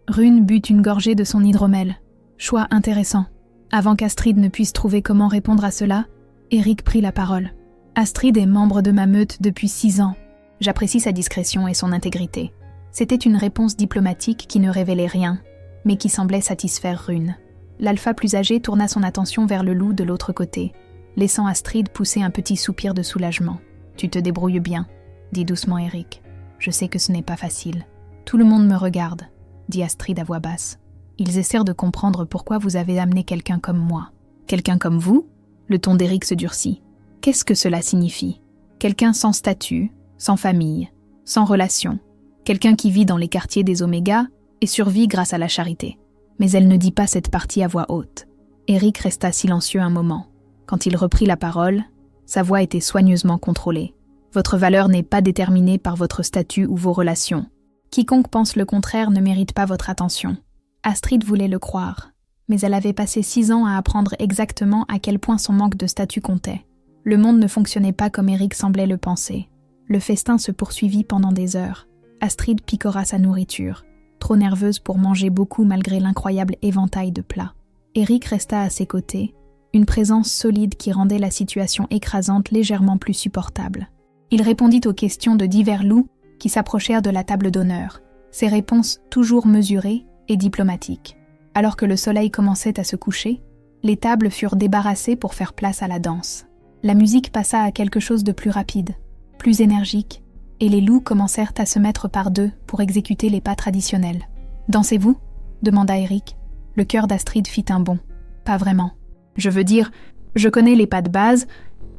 Rune but une gorgée de son hydromel. Choix intéressant. Avant qu'Astrid ne puisse trouver comment répondre à cela, Eric prit la parole. « Astrid est membre de ma meute depuis 6 ans. J'apprécie sa discrétion et son intégrité. » C'était une réponse diplomatique qui ne révélait rien, mais qui semblait satisfaire Rune. L'Alpha plus âgé tourna son attention vers le loup de l'autre côté, laissant Astrid pousser un petit soupir de soulagement. « Tu te débrouilles bien, » dit doucement Eric. « Je sais que ce n'est pas facile. »« Tout le monde me regarde, » dit Astrid à voix basse. « Ils essaient de comprendre pourquoi vous avez amené quelqu'un comme moi. »« Quelqu'un comme vous ?» Le ton d'Eric se durcit. « Qu'est-ce que cela signifie ? Quelqu'un sans statut, sans famille, sans relation. Quelqu'un qui vit dans les quartiers des Oméga et survit grâce à la charité. » Mais elle ne dit pas cette partie à voix haute. Eric resta silencieux un moment. Quand il reprit la parole, sa voix était soigneusement contrôlée. « Votre valeur n'est pas déterminée par votre statut ou vos relations. Quiconque pense le contraire ne mérite pas votre attention. » Astrid voulait le croire, mais elle avait passé 6 ans à apprendre exactement à quel point son manque de statut comptait. Le monde ne fonctionnait pas comme Eric semblait le penser. Le festin se poursuivit pendant des heures. Astrid picora sa nourriture, trop nerveuse pour manger beaucoup malgré l'incroyable éventail de plats. Eric resta à ses côtés, une présence solide qui rendait la situation écrasante légèrement plus supportable. Il répondit aux questions de divers loups qui s'approchèrent de la table d'honneur, ses réponses toujours mesurées et diplomatiques. Alors que le soleil commençait à se coucher, les tables furent débarrassées pour faire place à la danse. La musique passa à quelque chose de plus rapide, plus énergique, et les loups commencèrent à se mettre par deux pour exécuter les pas traditionnels. « Dansez-vous » demanda Eric. Le cœur d'Astrid fit un bond. « Pas vraiment. Je veux dire, je connais les pas de base,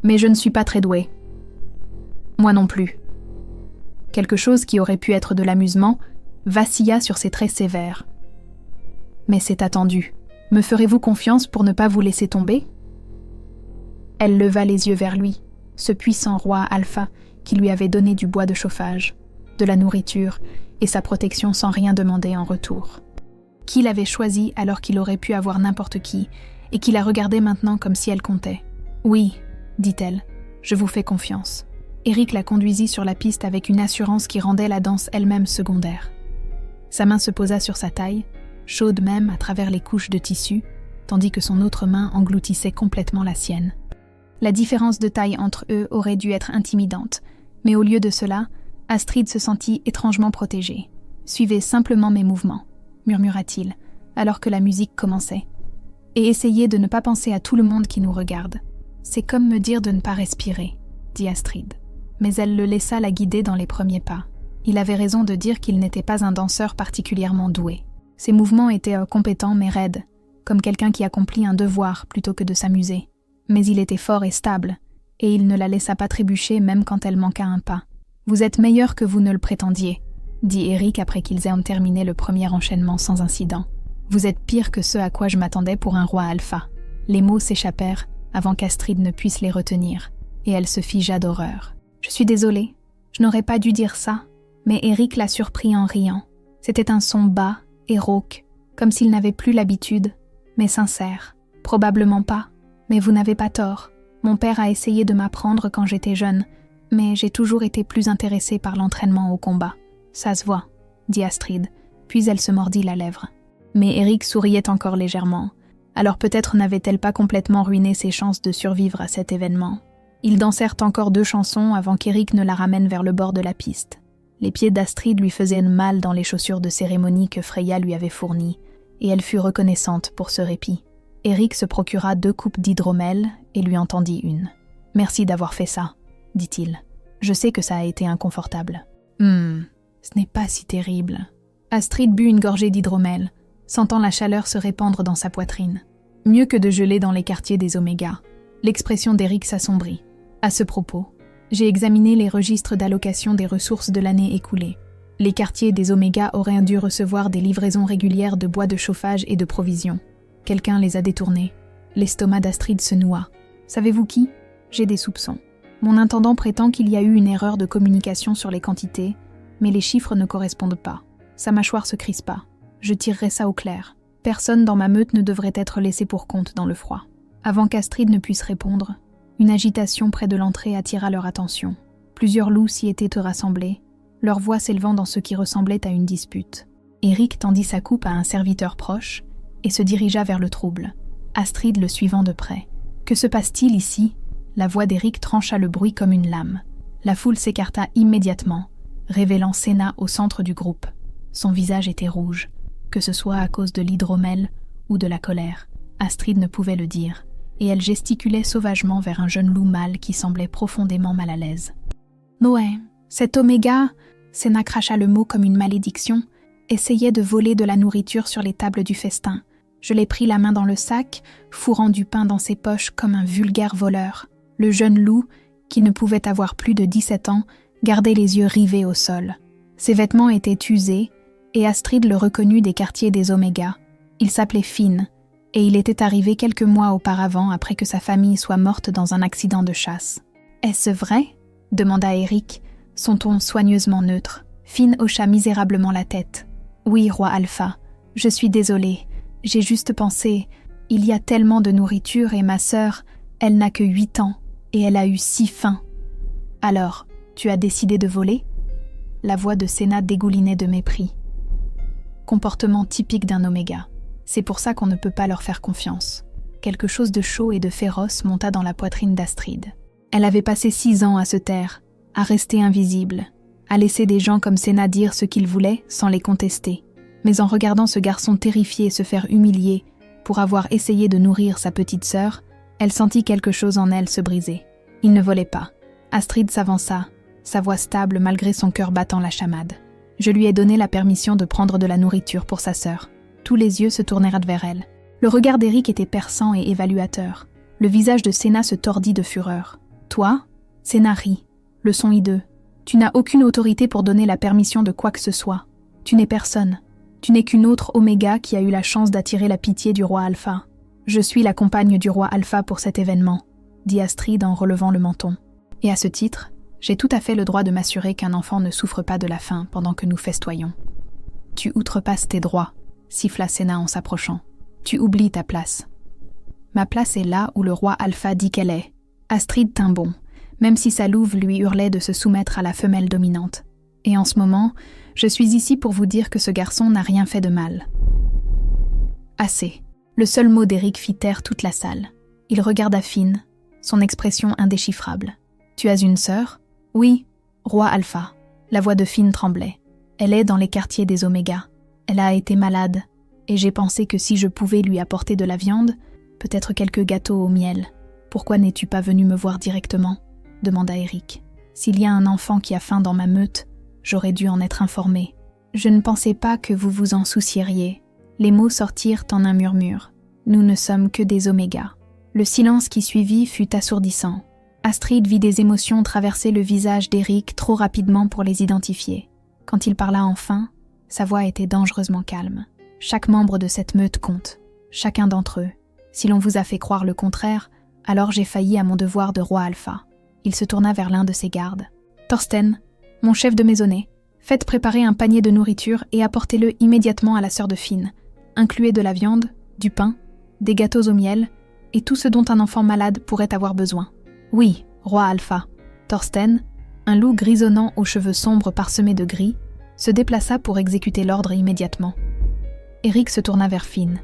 mais je ne suis pas très douée. »« Moi non plus. » Quelque chose qui aurait pu être de l'amusement vacilla sur ses traits sévères. « Mais c'est attendu. Me ferez-vous confiance pour ne pas vous laisser tomber ?» Elle leva les yeux vers lui, ce puissant roi Alpha qui lui avait donné du bois de chauffage, de la nourriture et sa protection sans rien demander en retour. Qui l'avait choisi alors qu'il aurait pu avoir n'importe qui et qui la regardait maintenant comme si elle comptait. « Oui, dit-elle, je vous fais confiance. » Eric la conduisit sur la piste avec une assurance qui rendait la danse elle-même secondaire. Sa main se posa sur sa taille, chaude même à travers les couches de tissu, tandis que son autre main engloutissait complètement la sienne. La différence de taille entre eux aurait dû être intimidante, mais au lieu de cela, Astrid se sentit étrangement protégée. « Suivez simplement mes mouvements », murmura-t-il, alors que la musique commençait. « Et essayez de ne pas penser à tout le monde qui nous regarde. C'est comme me dire de ne pas respirer, » dit Astrid. Mais elle le laissa la guider dans les premiers pas. Il avait raison de dire qu'il n'était pas un danseur particulièrement doué. Ses mouvements étaient compétents mais raides, comme quelqu'un qui accomplit un devoir plutôt que de s'amuser. Mais il était fort et stable, et il ne la laissa pas trébucher même quand elle manqua un pas. « Vous êtes meilleur que vous ne le prétendiez, » dit Eric après qu'ils aient terminé le premier enchaînement sans incident. « Vous êtes pire que ce à quoi je m'attendais pour un roi alpha. » Les mots s'échappèrent avant qu'Astrid ne puisse les retenir, et elle se figea d'horreur. « Je suis désolée, je n'aurais pas dû dire ça. » Mais Eric la surprit en riant. C'était un son bas et rauque, comme s'il n'avait plus l'habitude, mais sincère. « Probablement pas, mais vous n'avez pas tort. Mon père a essayé de m'apprendre quand j'étais jeune, mais j'ai toujours été plus intéressée par l'entraînement au combat. Ça se voit, » dit Astrid, puis elle se mordit la lèvre. Mais Eric souriait encore légèrement, alors peut-être n'avait-elle pas complètement ruiné ses chances de survivre à cet événement. Ils dansèrent encore 2 chansons avant qu'Eric ne la ramène vers le bord de la piste. Les pieds d'Astrid lui faisaient mal dans les chaussures de cérémonie que Freya lui avait fournies, et elle fut reconnaissante pour ce répit. Eric se procura 2 coupes d'hydromel et lui en tendit une. « Merci d'avoir fait ça, » dit-il. « Je sais que ça a été inconfortable. »« Ce n'est pas si terrible. » Astrid but une gorgée d'hydromel, sentant la chaleur se répandre dans sa poitrine. Mieux que de geler dans les quartiers des Oméga. L'expression d'Eric s'assombrit. À ce propos, j'ai examiné les registres d'allocation des ressources de l'année écoulée. Les quartiers des Oméga auraient dû recevoir des livraisons régulières de bois de chauffage et de provisions. Quelqu'un les a détournés. L'estomac d'Astrid se noua. Savez-vous qui ? J'ai des soupçons. Mon intendant prétend qu'il y a eu une erreur de communication sur les quantités, mais les chiffres ne correspondent pas. Sa mâchoire se crispa. Je tirerai ça au clair. Personne dans ma meute ne devrait être laissé pour compte dans le froid. Avant qu'Astrid ne puisse répondre, une agitation près de l'entrée attira leur attention. Plusieurs loups s'y étaient rassemblés, leur voix s'élevant dans ce qui ressemblait à une dispute. Eric tendit sa coupe à un serviteur proche et se dirigea vers le trouble, Astrid le suivant de près. « Que se passe-t-il ici ?» La voix d'Eric trancha le bruit comme une lame. La foule s'écarta immédiatement, révélant Senna au centre du groupe. Son visage était rouge, que ce soit à cause de l'hydromel ou de la colère. Astrid ne pouvait le dire, et elle gesticulait sauvagement vers un jeune loup mâle qui semblait profondément mal à l'aise. « Noé, cet Oméga, » Senna cracha le mot comme une malédiction, essayait de voler de la nourriture sur les tables du festin. Je l'ai pris la main dans le sac, fourrant du pain dans ses poches comme un vulgaire voleur. Le jeune loup, qui ne pouvait avoir plus de 17 ans, gardait les yeux rivés au sol. Ses vêtements étaient usés, et Astrid le reconnut des quartiers des Oméga. Il s'appelait Finn, et il était arrivé quelques mois auparavant après que sa famille soit morte dans un accident de chasse. « Est-ce vrai ?» demanda Eric, son ton soigneusement neutre. Finn hocha misérablement la tête. « Oui, roi Alpha, je suis désolée. J'ai juste pensé, il y a tellement de nourriture et ma sœur, elle n'a que 8 ans et elle a eu si faim. Alors, tu as décidé de voler ?» La voix de Senna dégoulinait de mépris. Comportement typique d'un Oméga. C'est pour ça qu'on ne peut pas leur faire confiance. Quelque chose de chaud et de féroce monta dans la poitrine d'Astrid. Elle avait passé 6 ans à se taire, à rester invisible, à laisser des gens comme Senna dire ce qu'ils voulaient sans les contester. Mais en regardant ce garçon terrifié se faire humilier pour avoir essayé de nourrir sa petite sœur, elle sentit quelque chose en elle se briser. Il ne volait pas. Astrid s'avança, sa voix stable malgré son cœur battant la chamade. Je lui ai donné la permission de prendre de la nourriture pour sa sœur. Tous les yeux se tournèrent vers elle. Le regard d'Eric était perçant et évaluateur. Le visage de Senna se tordit de fureur. « Toi ?» Senna rit, le son hideux. « Tu n'as aucune autorité pour donner la permission de quoi que ce soit. Tu n'es personne. Tu n'es qu'une autre Oméga qui a eu la chance d'attirer la pitié du roi Alpha. Je suis la compagne du roi Alpha pour cet événement, dit Astrid en relevant le menton. Et à ce titre, j'ai tout à fait le droit de m'assurer qu'un enfant ne souffre pas de la faim pendant que nous festoyons. Tu outrepasses tes droits, siffla Senna en s'approchant. Tu oublies ta place. Ma place est là où le roi Alpha dit qu'elle est. Astrid tint bon, même si sa louve lui hurlait de se soumettre à la femelle dominante. Et en ce moment, je suis ici pour vous dire que ce garçon n'a rien fait de mal. Assez. Le seul mot d'Eric fit taire toute la salle. Il regarda Finn, son expression indéchiffrable. Tu as une sœur ? Oui, roi Alpha. La voix de Finn tremblait. Elle est dans les quartiers des Oméga. Elle a été malade, et j'ai pensé que si je pouvais lui apporter de la viande, peut-être quelques gâteaux au miel. Pourquoi n'es-tu pas venu me voir directement ? Demanda Eric. S'il y a un enfant qui a faim dans ma meute, j'aurais dû en être informé. Je ne pensais pas que vous vous en soucieriez. Les mots sortirent en un murmure. Nous ne sommes que des Oméga. Le silence qui suivit fut assourdissant. Astrid vit des émotions traverser le visage d'Eric trop rapidement pour les identifier. Quand il parla enfin, sa voix était dangereusement calme. Chaque membre de cette meute compte, chacun d'entre eux. Si l'on vous a fait croire le contraire, alors j'ai failli à mon devoir de roi Alpha. Il se tourna vers l'un de ses gardes. Thorsten, mon chef de maisonnée, faites préparer un panier de nourriture et apportez-le immédiatement à la sœur de Finn. Incluez de la viande, du pain, des gâteaux au miel et tout ce dont un enfant malade pourrait avoir besoin. Oui, roi Alpha. Thorsten, un loup grisonnant aux cheveux sombres parsemés de gris, se déplaça pour exécuter l'ordre immédiatement. Eric se tourna vers Finn.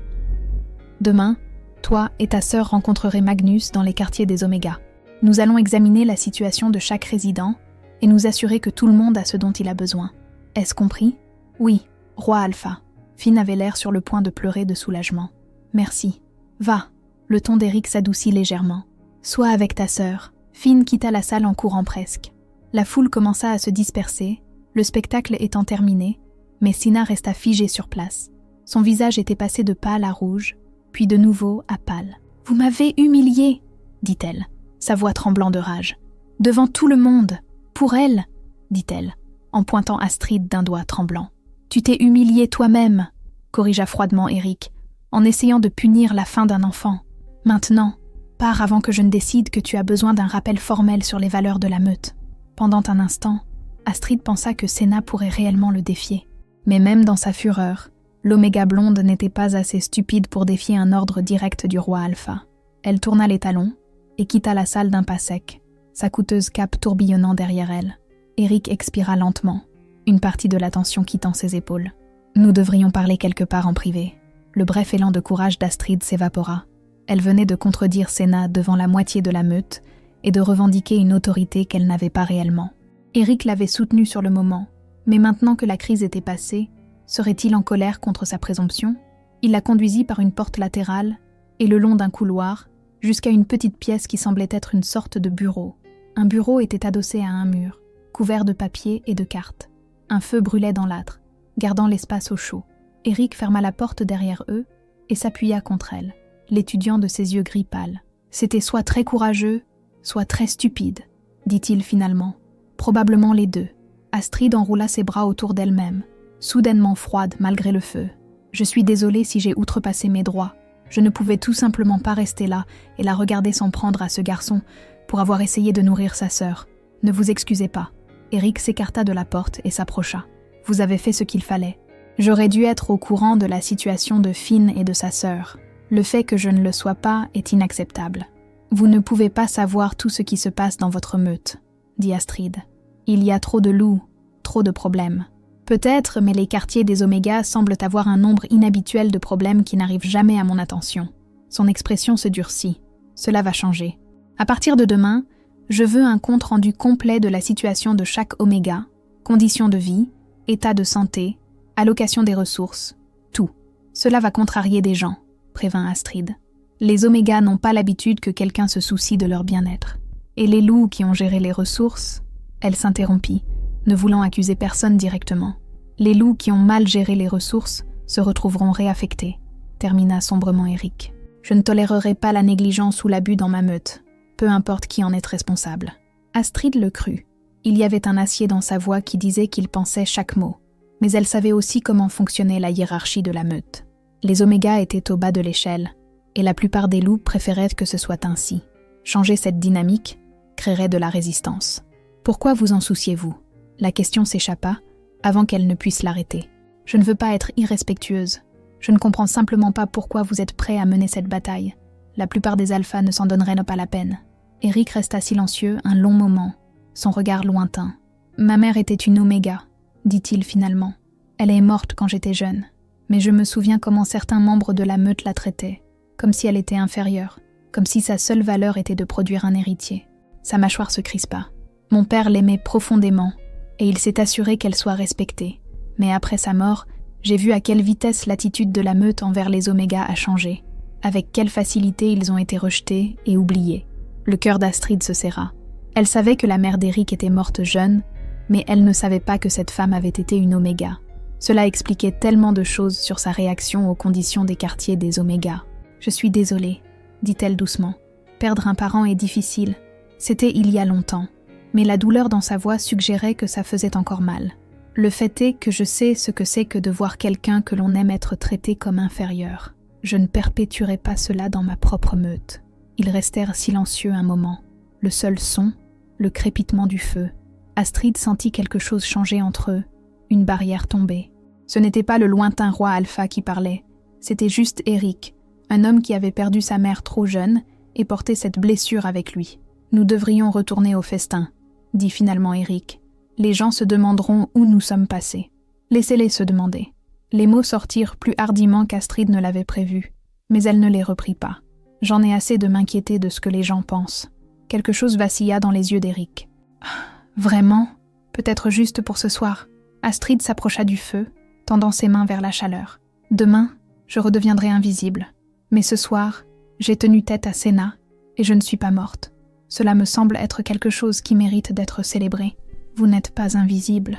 Demain, toi et ta sœur rencontrerez Magnus dans les quartiers des Oméga. Nous allons examiner la situation de chaque résident et nous assurer que tout le monde a ce dont il a besoin. Est-ce compris ? Oui, roi Alpha. Finn avait l'air sur le point de pleurer de soulagement. Merci. Va. Le ton d'Eric s'adoucit légèrement. Sois avec ta sœur. Finn quitta la salle en courant presque. La foule commença à se disperser, le spectacle étant terminé, mais Sina resta figée sur place. Son visage était passé de pâle à rouge, puis de nouveau à pâle. « Vous m'avez humiliée !» dit-elle, sa voix tremblant de rage. « Devant tout le monde, pour elle !» dit-elle, en pointant Astrid d'un doigt tremblant. « Tu t'es humiliée toi-même !» corrigea froidement Eric, en essayant de punir la faim d'un enfant. « Maintenant, pars avant que je ne décide que tu as besoin d'un rappel formel sur les valeurs de la meute. » Pendant un instant, Astrid pensa que Senna pourrait réellement le défier. Mais même dans sa fureur, l'Oméga blonde n'était pas assez stupide pour défier un ordre direct du roi Alpha. Elle tourna les talons et quitta la salle d'un pas sec, sa coûteuse cape tourbillonnant derrière elle. Eric expira lentement, une partie de la tension quittant ses épaules. Nous devrions parler quelque part en privé. Le bref élan de courage d'Astrid s'évapora. Elle venait de contredire Senna devant la moitié de la meute et de revendiquer une autorité qu'elle n'avait pas réellement. Eric l'avait soutenue sur le moment, mais maintenant que la crise était passée, serait-il en colère contre sa présomption ? Il la conduisit par une porte latérale et le long d'un couloir, jusqu'à une petite pièce qui semblait être une sorte de bureau. Un bureau était adossé à un mur, couvert de papiers et de cartes. Un feu brûlait dans l'âtre, gardant l'espace au chaud. Eric ferma la porte derrière eux et s'appuya contre elle, l'étudiant de ses yeux gris pâles. C'était soit très courageux, soit très stupide, dit-il finalement. Probablement les deux. Astrid enroula ses bras autour d'elle-même, soudainement froide malgré le feu. « Je suis désolée si j'ai outrepassé mes droits. Je ne pouvais tout simplement pas rester là et la regarder s'en prendre à ce garçon pour avoir essayé de nourrir sa sœur. Ne vous excusez pas. » Eric s'écarta de la porte et s'approcha. « Vous avez fait ce qu'il fallait. J'aurais dû être au courant de la situation de Finn et de sa sœur. Le fait que je ne le sois pas est inacceptable. Vous ne pouvez pas savoir tout ce qui se passe dans votre meute, » dit Astrid. « Il y a trop de loups, trop de problèmes. Peut-être, mais les quartiers des Oméga semblent avoir un nombre inhabituel de problèmes qui n'arrivent jamais à mon attention. » Son expression se durcit. « Cela va changer. À partir de demain, je veux un compte rendu complet de la situation de chaque Oméga, conditions de vie, état de santé, allocation des ressources, tout. Cela va contrarier des gens, prévint Astrid. Les Oméga n'ont pas l'habitude que quelqu'un se soucie de leur bien-être. Et les loups qui ont géré les ressources... Elle s'interrompit, ne voulant accuser personne directement. Les loups qui ont mal géré les ressources se retrouveront réaffectés, termina sombrement Eric. Je ne tolérerai pas la négligence ou l'abus dans ma meute, peu importe qui en est responsable. Astrid le crut. Il y avait un acier dans sa voix qui disait qu'il pensait chaque mot. mais elle savait aussi comment fonctionnait la hiérarchie de la meute. Les omégas étaient au bas de l'échelle, et la plupart des loups préféraient que ce soit ainsi. Changer cette dynamique créerait de la résistance. Pourquoi vous en souciez-vous ? La question s'échappa avant qu'elle ne puisse l'arrêter. Je ne veux pas être irrespectueuse. Je ne comprends simplement pas pourquoi vous êtes prêt à mener cette bataille. La plupart des alphas ne s'en donneraient pas la peine. Eric resta silencieux un long moment, son regard lointain. « Ma mère était une oméga », dit-il finalement. « Elle est morte quand j'étais jeune. Mais je me souviens comment certains membres de la meute la traitaient, comme si elle était inférieure, comme si sa seule valeur était de produire un héritier. » Sa mâchoire se crispa. Mon père l'aimait profondément, et il s'est assuré qu'elle soit respectée. Mais après sa mort, j'ai vu à quelle vitesse l'attitude de la meute envers les omégas a changé, avec quelle facilité ils ont été rejetés et oubliés. Le cœur d'Astrid se serra. Elle savait que la mère d'Eric était morte jeune, mais elle ne savait pas que cette femme avait été une oméga. Cela expliquait tellement de choses sur sa réaction aux conditions des quartiers des omégas. « Je suis désolée », dit-elle doucement. « Perdre un parent est difficile. C'était il y a longtemps. » Mais la douleur dans sa voix suggérait que ça faisait encore mal. Le fait est que je sais ce que c'est que de voir quelqu'un que l'on aime être traité comme inférieur. Je ne perpétuerai pas cela dans ma propre meute. Ils restèrent silencieux un moment. Le seul son, le crépitement du feu. Astrid sentit quelque chose changer entre eux, une barrière tomber. Ce n'était pas le lointain roi alpha qui parlait, c'était juste Eric, un homme qui avait perdu sa mère trop jeune et portait cette blessure avec lui. « Nous devrions retourner au festin », dit finalement Eric. « Les gens se demanderont où nous sommes passés. Laissez-les se demander. » Les mots sortirent plus hardiment qu'Astrid ne l'avait prévu, mais elle ne les reprit pas. « J'en ai assez de m'inquiéter de ce que les gens pensent. » Quelque chose vacilla dans les yeux d'Eric. « Vraiment ? Peut-être juste pour ce soir. » Astrid s'approcha du feu, tendant ses mains vers la chaleur. « Demain, je redeviendrai invisible. Mais ce soir, j'ai tenu tête à Senna, et je ne suis pas morte. Cela me semble être quelque chose qui mérite d'être célébré. Vous n'êtes pas invisible. »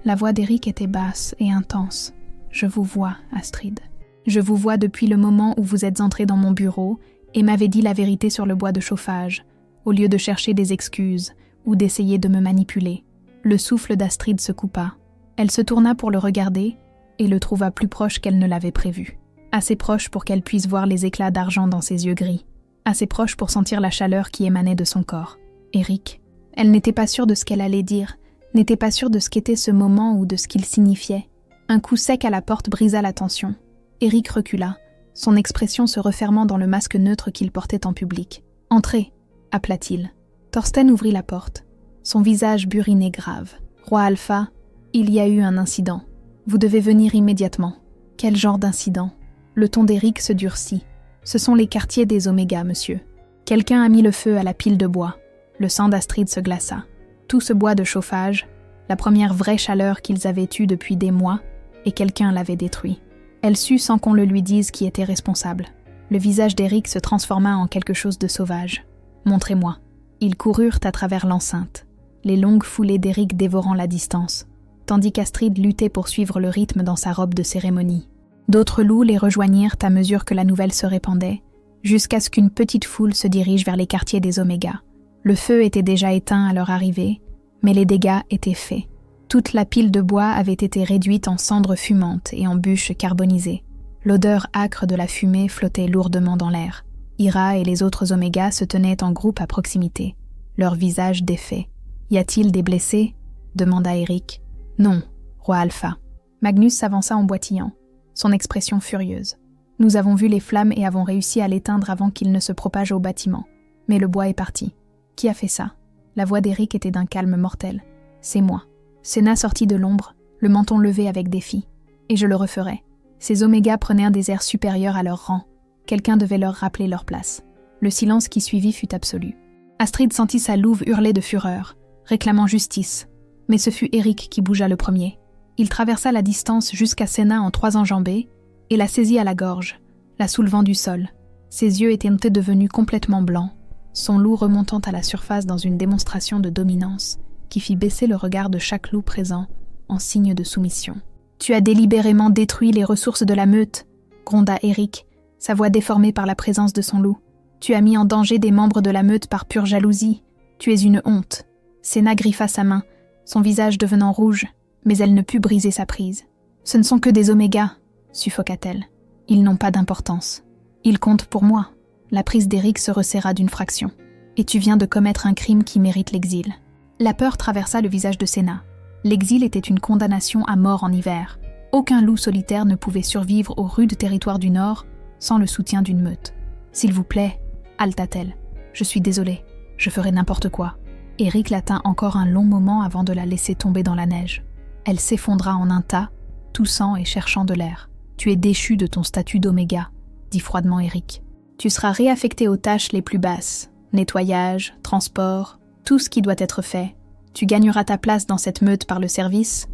La voix d'Eric était basse et intense. « Je vous vois, Astrid. Je vous vois depuis le moment où vous êtes entrée dans mon bureau et m'avez dit la vérité sur le bois de chauffage, au lieu de chercher des excuses ou d'essayer de me manipuler. » Le souffle d'Astrid se coupa. Elle se tourna pour le regarder et le trouva plus proche qu'elle ne l'avait prévu. Assez proche pour qu'elle puisse voir les éclats d'argent dans ses yeux gris. Assez proche pour sentir la chaleur qui émanait de son corps. Eric. Elle n'était pas sûre de ce qu'elle allait dire, n'était pas sûre de ce qu'était ce moment ou de ce qu'il signifiait. Un coup sec à la porte brisa la tension. Eric recula, son expression se refermant dans le masque neutre qu'il portait en public. « Entrez !» appela-t-il. Thorsten ouvrit la porte. Son visage buriné grave. « Roi Alpha, il y a eu un incident. Vous devez venir immédiatement. » « Quel genre d'incident ?» Le ton d'Eric se durcit. « Ce sont les quartiers des Omégas, monsieur. Quelqu'un a mis le feu à la pile de bois. » Le sang d'Astrid se glaça. Tout ce bois de chauffage, la première vraie chaleur qu'ils avaient eue depuis des mois, et quelqu'un l'avait détruit. Elle sut sans qu'on le lui dise qui était responsable. Le visage d'Eric se transforma en quelque chose de sauvage. « Montrez-moi. » Ils coururent à travers l'enceinte, les longues foulées d'Eric dévorant la distance, tandis qu'Astrid luttait pour suivre le rythme dans sa robe de cérémonie. D'autres loups les rejoignirent à mesure que la nouvelle se répandait, jusqu'à ce qu'une petite foule se dirige vers les quartiers des Omégas. Le feu était déjà éteint à leur arrivée, mais les dégâts étaient faits. Toute la pile de bois avait été réduite en cendres fumantes et en bûches carbonisées. L'odeur âcre de la fumée flottait lourdement dans l'air. Ira et les autres Omégas se tenaient en groupe à proximité, leurs visages défaits. « Y a-t-il des blessés ?» demanda Eric. « Non, roi Alpha. » Magnus s'avança en boitillant, son expression furieuse. « Nous avons vu les flammes et avons réussi à l'éteindre avant qu'il ne se propage au bâtiment. Mais le bois est parti. Qui a fait ça ?» La voix d'Eric était d'un calme mortel. « C'est moi. » Senna sortit de l'ombre, le menton levé avec défi. « Et je le referai. » Ces Omégas prenaient des airs supérieurs à leur rang. Quelqu'un devait leur rappeler leur place. Le silence qui suivit fut absolu. Astrid sentit sa louve hurler de fureur, réclamant justice. Mais ce fut Eric qui bougea le premier. Il traversa la distance jusqu'à Senna en 3 enjambées et la saisit à la gorge, la soulevant du sol. Ses yeux étaient devenus complètement blancs, son loup remontant à la surface dans une démonstration de dominance qui fit baisser le regard de chaque loup présent en signe de soumission. « Tu as délibérément détruit les ressources de la meute », gronda Eric, sa voix déformée par la présence de son loup. « Tu as mis en danger des membres de la meute par pure jalousie. Tu es une honte. » Senna griffa sa main, son visage devenant rouge. Mais elle ne put briser sa prise. « Ce ne sont que des omégas », suffoqua-t-elle. « Ils n'ont pas d'importance. Ils comptent pour moi. » La prise d'Eric se resserra d'une fraction. « Et tu viens de commettre un crime qui mérite l'exil. » La peur traversa le visage de Senna. L'exil était une condamnation à mort en hiver. Aucun loup solitaire ne pouvait survivre aux rudes territoires du Nord sans le soutien d'une meute. « S'il vous plaît, » haleta-t-elle. « Je suis désolée. Je ferai n'importe quoi. » Eric la tint encore un long moment avant de la laisser tomber dans la neige. Elle s'effondra en un tas, toussant et cherchant de l'air. « Tu es déchu de ton statut d'oméga, » dit froidement Eric. « Tu seras réaffecté aux tâches les plus basses. Nettoyage, transport, tout ce qui doit être fait. Tu gagneras ta place dans cette meute par le service,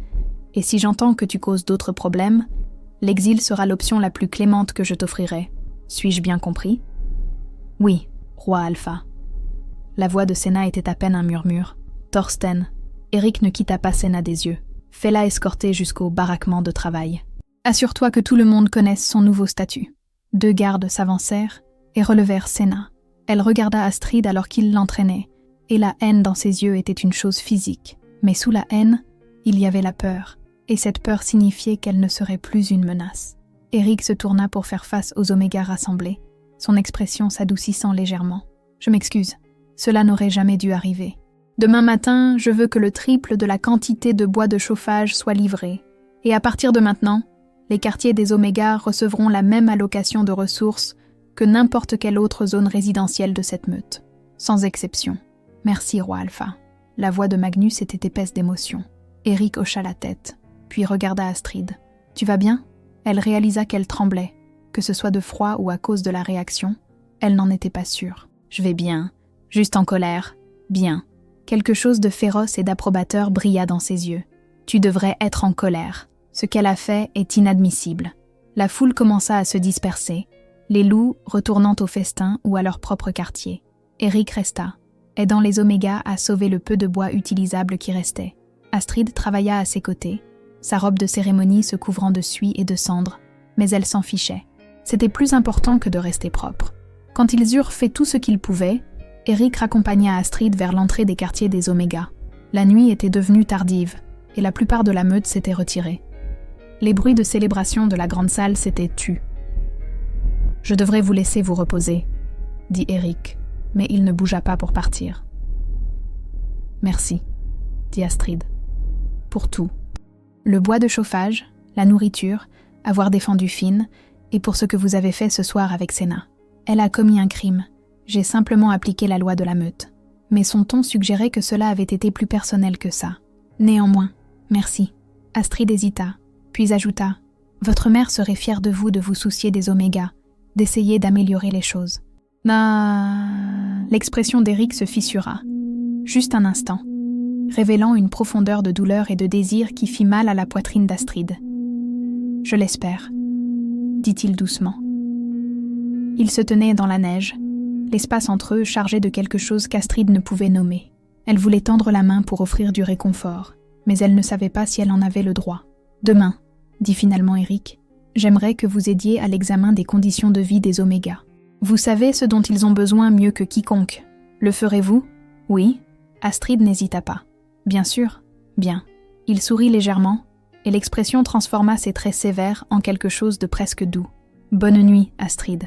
et si j'entends que tu causes d'autres problèmes, l'exil sera l'option la plus clémente que je t'offrirai. Suis-je bien compris ? » « Oui, roi Alpha. » La voix de Senna était à peine un murmure. « Thorsten, Eric ne quitta pas Senna des yeux. Fais-la escorter jusqu'au baraquement de travail. Assure-toi que tout le monde connaisse son nouveau statut. » 2 gardes s'avancèrent et relevèrent Senna. Elle regarda Astrid alors qu'il l'entraînait, et la haine dans ses yeux était une chose physique. Mais sous la haine, il y avait la peur, et cette peur signifiait qu'elle ne serait plus une menace. Eric se tourna pour faire face aux omégas rassemblés, son expression s'adoucissant légèrement. « Je m'excuse, cela n'aurait jamais dû arriver. Demain matin, je veux que le triple de la quantité de bois de chauffage soit livré, et à partir de maintenant, les quartiers des omégas recevront la même allocation de ressources que n'importe quelle autre zone résidentielle de cette meute. Sans exception. Merci, roi Alpha. » La voix de Magnus était épaisse d'émotion. Eric hocha la tête, puis regarda Astrid. « Tu vas bien ?» Elle réalisa qu'elle tremblait. Que ce soit de froid ou à cause de la réaction, elle n'en était pas sûre. « Je vais bien. Juste en colère. Bien. » Quelque chose de féroce et d'approbateur brilla dans ses yeux. « Tu devrais être en colère. Ce qu'elle a fait est inadmissible. » La foule commença à se disperser, les loups retournant au festin ou à leur propre quartier. Eric resta, aidant les omégas à sauver le peu de bois utilisable qui restait. Astrid travailla à ses côtés, sa robe de cérémonie se couvrant de suie et de cendres, mais elle s'en fichait. C'était plus important que de rester propre. Quand ils eurent fait tout ce qu'ils pouvaient, Eric raccompagna Astrid vers l'entrée des quartiers des omégas. La nuit était devenue tardive, et la plupart de la meute s'était retirée. Les bruits de célébration de la grande salle s'étaient tus. « Je devrais vous laisser vous reposer, » dit Eric, mais il ne bougea pas pour partir. « Merci, » dit Astrid. « Pour tout. Le bois de chauffage, la nourriture, avoir défendu Finn, et pour ce que vous avez fait ce soir avec Senna. Elle a commis un crime. J'ai simplement appliqué la loi de la meute. » Mais son ton suggérait que cela avait été plus personnel que ça. « Néanmoins, merci. » Astrid hésita, puis ajouta « Votre mère serait fière de vous soucier des omégas, d'essayer d'améliorer les choses. » L'expression d'Eric se fissura. Juste un instant, révélant une profondeur de douleur et de désir qui fit mal à la poitrine d'Astrid. « Je l'espère, » dit-il doucement. Ils se tenaient dans la neige, l'espace entre eux chargé de quelque chose qu'Astrid ne pouvait nommer. Elle voulait tendre la main pour offrir du réconfort, mais elle ne savait pas si elle en avait le droit. « Demain, » dit finalement Eric, « j'aimerais que vous aidiez à l'examen des conditions de vie des omégas. Vous savez ce dont ils ont besoin mieux que quiconque. Le ferez-vous ? » ?»« Oui. » Astrid n'hésita pas. « Bien sûr. Bien. » Il sourit légèrement, et l'expression transforma ses traits sévères en quelque chose de presque doux. « Bonne nuit, Astrid. »«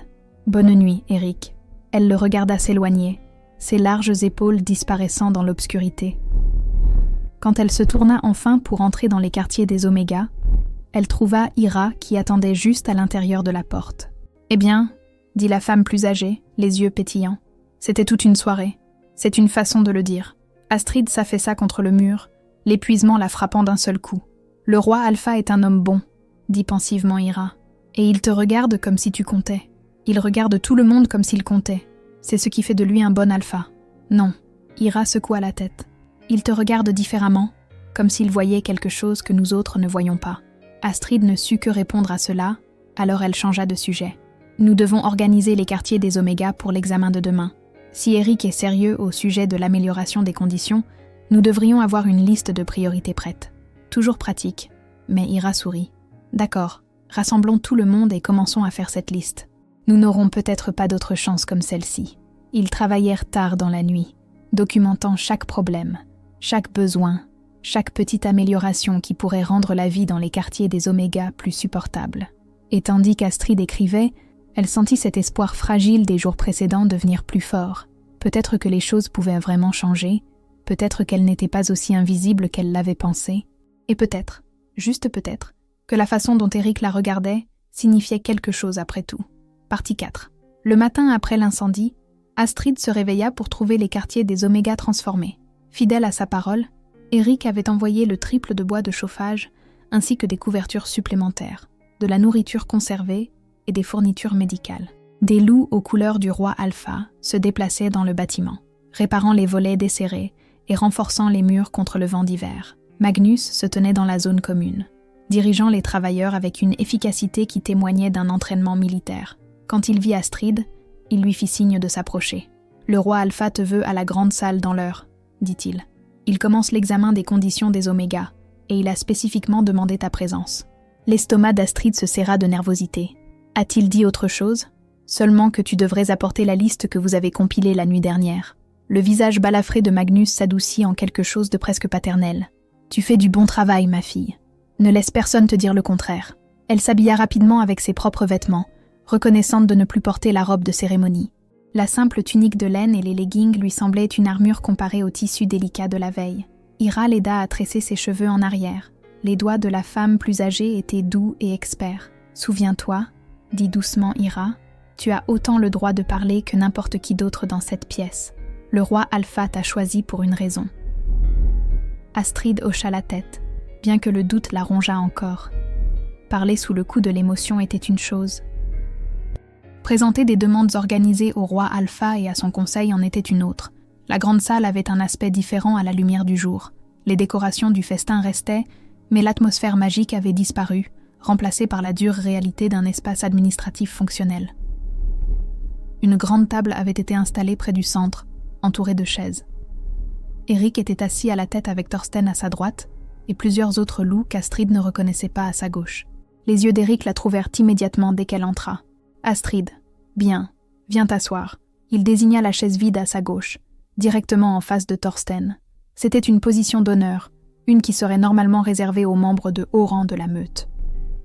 Bonne nuit, Eric. » Elle le regarda s'éloigner, ses larges épaules disparaissant dans l'obscurité. Quand elle se tourna enfin pour entrer dans les quartiers des omégas, elle trouva Ira qui attendait juste à l'intérieur de la porte. « Eh bien, » dit la femme plus âgée, les yeux pétillants. « C'était toute une soirée. C'est une façon de le dire. » Astrid s'affaissa contre le mur, l'épuisement la frappant d'un seul coup. « Le roi Alpha est un homme bon, » dit pensivement Ira. « Et il te regarde comme si tu comptais. Il regarde tout le monde comme s'il comptait. C'est ce qui fait de lui un bon Alpha. » « Non. » Ira secoua la tête. « Il te regarde différemment, comme s'il voyait quelque chose que nous autres ne voyons pas. » Astrid ne sut que répondre à cela, alors elle changea de sujet. « Nous devons organiser les quartiers des omégas pour l'examen de demain. Si Eric est sérieux au sujet de l'amélioration des conditions, nous devrions avoir une liste de priorités prête. Toujours pratique. » Mais Ira sourit. « D'accord, rassemblons tout le monde et commençons à faire cette liste. Nous n'aurons peut-être pas d'autre chance comme celle-ci. » Ils travaillèrent tard dans la nuit, documentant chaque problème, chaque besoin, chaque petite amélioration qui pourrait rendre la vie dans les quartiers des Oméga plus supportable. Et tandis qu'Astrid écrivait, elle sentit cet espoir fragile des jours précédents devenir plus fort. Peut-être que les choses pouvaient vraiment changer, peut-être qu'elle n'était pas aussi invisible qu'elle l'avait pensé, et peut-être, juste peut-être, que la façon dont Eric la regardait signifiait quelque chose après tout. Partie 4. Le matin après l'incendie, Astrid se réveilla pour trouver les quartiers des Oméga transformés. Fidèle à sa parole, Eric avait envoyé le triple de bois de chauffage ainsi que des couvertures supplémentaires, de la nourriture conservée et des fournitures médicales. Des loups aux couleurs du roi Alpha se déplaçaient dans le bâtiment, réparant les volets desserrés et renforçant les murs contre le vent d'hiver. Magnus se tenait dans la zone commune, dirigeant les travailleurs avec une efficacité qui témoignait d'un entraînement militaire. Quand il vit Astrid, il lui fit signe de s'approcher. « Le roi Alpha te veut à la grande salle dans l'heure, » dit-il. « Il commence l'examen des conditions des Oméga, et il a spécifiquement demandé ta présence. » L'estomac d'Astrid se serra de nervosité. A-t-il dit autre chose ? Seulement que tu devrais apporter la liste que vous avez compilée la nuit dernière. Le visage balafré de Magnus s'adoucit en quelque chose de presque paternel. Tu fais du bon travail, ma fille. Ne laisse personne te dire le contraire. Elle s'habilla rapidement avec ses propres vêtements, reconnaissante de ne plus porter la robe de cérémonie. La simple tunique de laine et les leggings lui semblaient une armure comparée au tissu délicat de la veille. Ira l'aida à tresser ses cheveux en arrière. Les doigts de la femme plus âgée étaient doux et experts. « Souviens-toi, » dit doucement Ira, « tu as autant le droit de parler que n'importe qui d'autre dans cette pièce. Le roi Alpha t'a choisi pour une raison. » Astrid hocha la tête, bien que le doute la rongeât encore. Parler sous le coup de l'émotion était une chose. Présenter des demandes organisées au roi Alpha et à son conseil en était une autre. La grande salle avait un aspect différent à la lumière du jour. Les décorations du festin restaient, mais l'atmosphère magique avait disparu, remplacée par la dure réalité d'un espace administratif fonctionnel. Une grande table avait été installée près du centre, entourée de chaises. Eric était assis à la tête avec Thorsten à sa droite, et plusieurs autres loups qu'Astrid ne reconnaissait pas à sa gauche. Les yeux d'Eric la trouvèrent immédiatement dès qu'elle entra. « Astrid, bien, viens t'asseoir. » Il désigna la chaise vide à sa gauche, directement en face de Thorsten. C'était une position d'honneur, une qui serait normalement réservée aux membres de haut rang de la meute.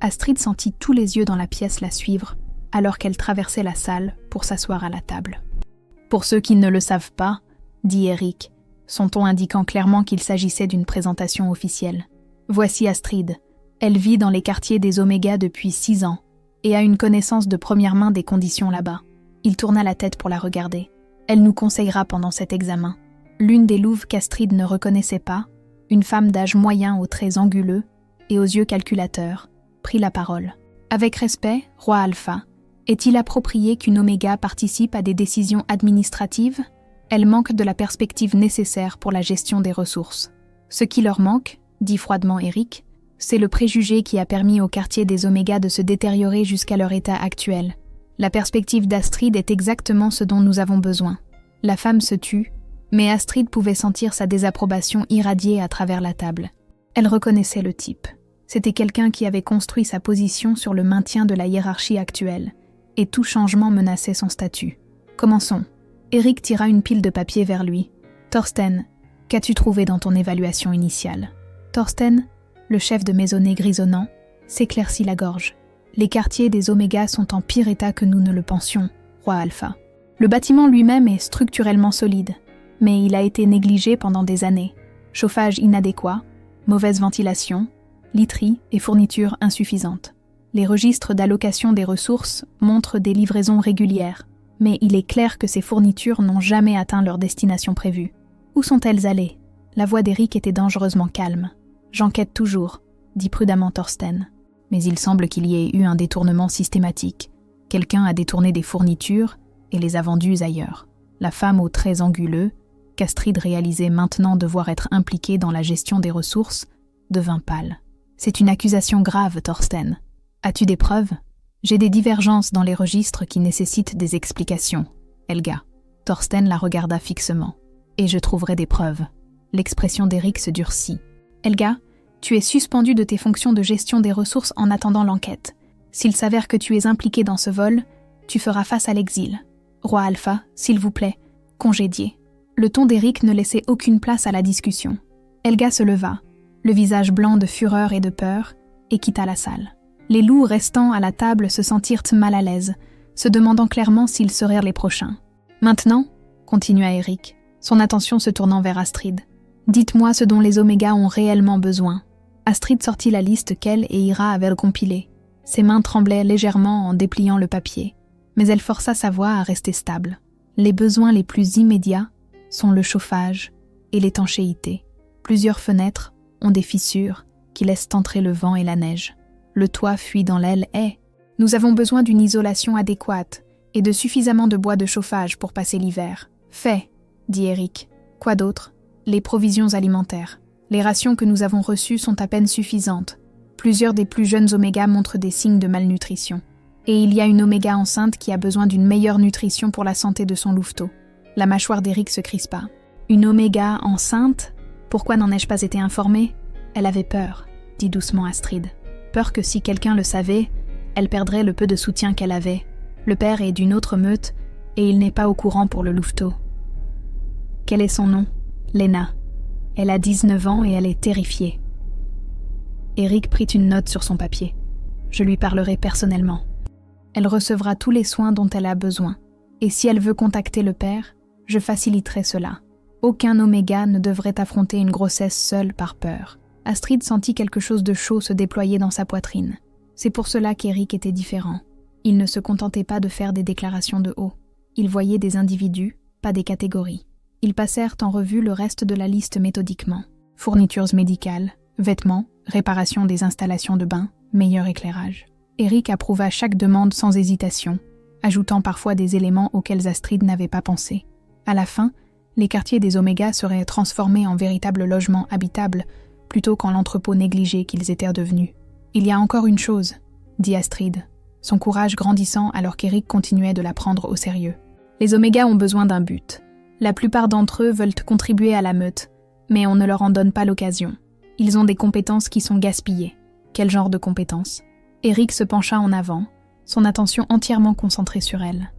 Astrid sentit tous les yeux dans la pièce la suivre, alors qu'elle traversait la salle pour s'asseoir à la table. « Pour ceux qui ne le savent pas, » dit Eric, son ton indiquant clairement qu'il s'agissait d'une présentation officielle. « Voici Astrid. Elle vit dans les quartiers des Oméga depuis 6 ans et a une connaissance de première main des conditions là-bas. » Il tourna la tête pour la regarder. « Elle nous conseillera pendant cet examen. » L'une des louves qu'Astrid ne reconnaissait pas, une femme d'âge moyen aux traits anguleux et aux yeux calculateurs, prit la parole. « Avec respect, roi Alpha, est-il approprié qu'une Oméga participe à des décisions administratives ? Elle manque de la perspective nécessaire pour la gestion des ressources. Ce qui leur manque, dit froidement Eric, c'est le préjugé qui a permis au quartier des Oméga de se détériorer jusqu'à leur état actuel. La perspective d'Astrid est exactement ce dont nous avons besoin. » La femme se tut, mais Astrid pouvait sentir sa désapprobation irradier à travers la table. Elle reconnaissait le type. C'était quelqu'un qui avait construit sa position sur le maintien de la hiérarchie actuelle, et tout changement menaçait son statut. « Commençons. » Eric tira une pile de papier vers lui. « Thorsten, qu'as-tu trouvé dans ton évaluation initiale ?» Thorsten, le chef de maisonnée grisonnant, s'éclaircit la gorge. « Les quartiers des Oméga sont en pire état que nous ne le pensions, roi Alpha. Le bâtiment lui-même est structurellement solide, mais il a été négligé pendant des années. Chauffage inadéquat, mauvaise ventilation, literie et fournitures insuffisantes. Les registres d'allocation des ressources montrent des livraisons régulières, mais il est clair que ces fournitures n'ont jamais atteint leur destination prévue. Où sont-elles allées ? » La voix d'Eric était dangereusement calme. « J'enquête toujours, » dit prudemment Thorsten. « Mais il semble qu'il y ait eu un détournement systématique. Quelqu'un a détourné des fournitures et les a vendues ailleurs. » La femme aux traits anguleux, qu'Astrid réalisait maintenant devoir être impliquée dans la gestion des ressources, devint pâle. « C'est une accusation grave, Thorsten. As-tu des preuves ? » « J'ai des divergences dans les registres qui nécessitent des explications, Helga. » Thorsten la regarda fixement. « Et je trouverai des preuves. » L'expression d'Eric se durcit. « Helga, tu es suspendue de tes fonctions de gestion des ressources en attendant l'enquête. S'il s'avère que tu es impliquée dans ce vol, tu feras face à l'exil. Roi Alpha, s'il vous plaît, congédié. » Le ton d'Eric ne laissait aucune place à la discussion. Helga se leva, le visage blanc de fureur et de peur, et quitta la salle. Les loups restant à la table se sentirent mal à l'aise, se demandant clairement s'ils seraient les prochains. « Maintenant, » continua Eric, son attention se tournant vers Astrid. « Dites-moi ce dont les Omégas ont réellement besoin. » Astrid sortit la liste qu'elle et Ira avaient compilée. Ses mains tremblaient légèrement en dépliant le papier, mais elle força sa voix à rester stable. Les besoins les plus immédiats sont le chauffage et l'étanchéité. Plusieurs fenêtres ont des fissures qui laissent entrer le vent et la neige. Le toit fuit dans l'aile et nous avons besoin d'une isolation adéquate et de suffisamment de bois de chauffage pour passer l'hiver. Fait, dit Eric. Quoi d'autre? Les provisions alimentaires. Les rations que nous avons reçues sont à peine suffisantes. Plusieurs des plus jeunes Omégas montrent des signes de malnutrition. Et il y a une Oméga enceinte qui a besoin d'une meilleure nutrition pour la santé de son louveteau. La mâchoire d'Eric se crispa. Une Oméga enceinte? Pourquoi n'en ai-je pas été informée? Elle avait peur, dit doucement Astrid. Peur que si quelqu'un le savait, elle perdrait le peu de soutien qu'elle avait. Le père est d'une autre meute et il n'est pas au courant pour le louveteau. Quel est son nom? Lena. Elle a 19 ans et elle est terrifiée. Eric prit une note sur son papier. Je lui parlerai personnellement. Elle recevra tous les soins dont elle a besoin. Et si elle veut contacter le père, je faciliterai cela. Aucun Oméga ne devrait affronter une grossesse seule par peur. Astrid sentit quelque chose de chaud se déployer dans sa poitrine. C'est pour cela qu'Eric était différent. Il ne se contentait pas de faire des déclarations de haut. Il voyait des individus, pas des catégories. Ils passèrent en revue le reste de la liste méthodiquement. Fournitures médicales, vêtements, réparation des installations de bain, meilleur éclairage. Eric approuva chaque demande sans hésitation, ajoutant parfois des éléments auxquels Astrid n'avait pas pensé. À la fin, les quartiers des Omégas seraient transformés en véritables logements habitables, plutôt qu'en l'entrepôt négligé qu'ils étaient devenus. « Il y a encore une chose, » dit Astrid, son courage grandissant alors qu'Eric continuait de la prendre au sérieux. « Les Omégas ont besoin d'un but. La plupart d'entre eux veulent contribuer à la meute, mais on ne leur en donne pas l'occasion. Ils ont des compétences qui sont gaspillées. Quel genre de compétences? » Eric se pencha en avant, son attention entièrement concentrée sur elle.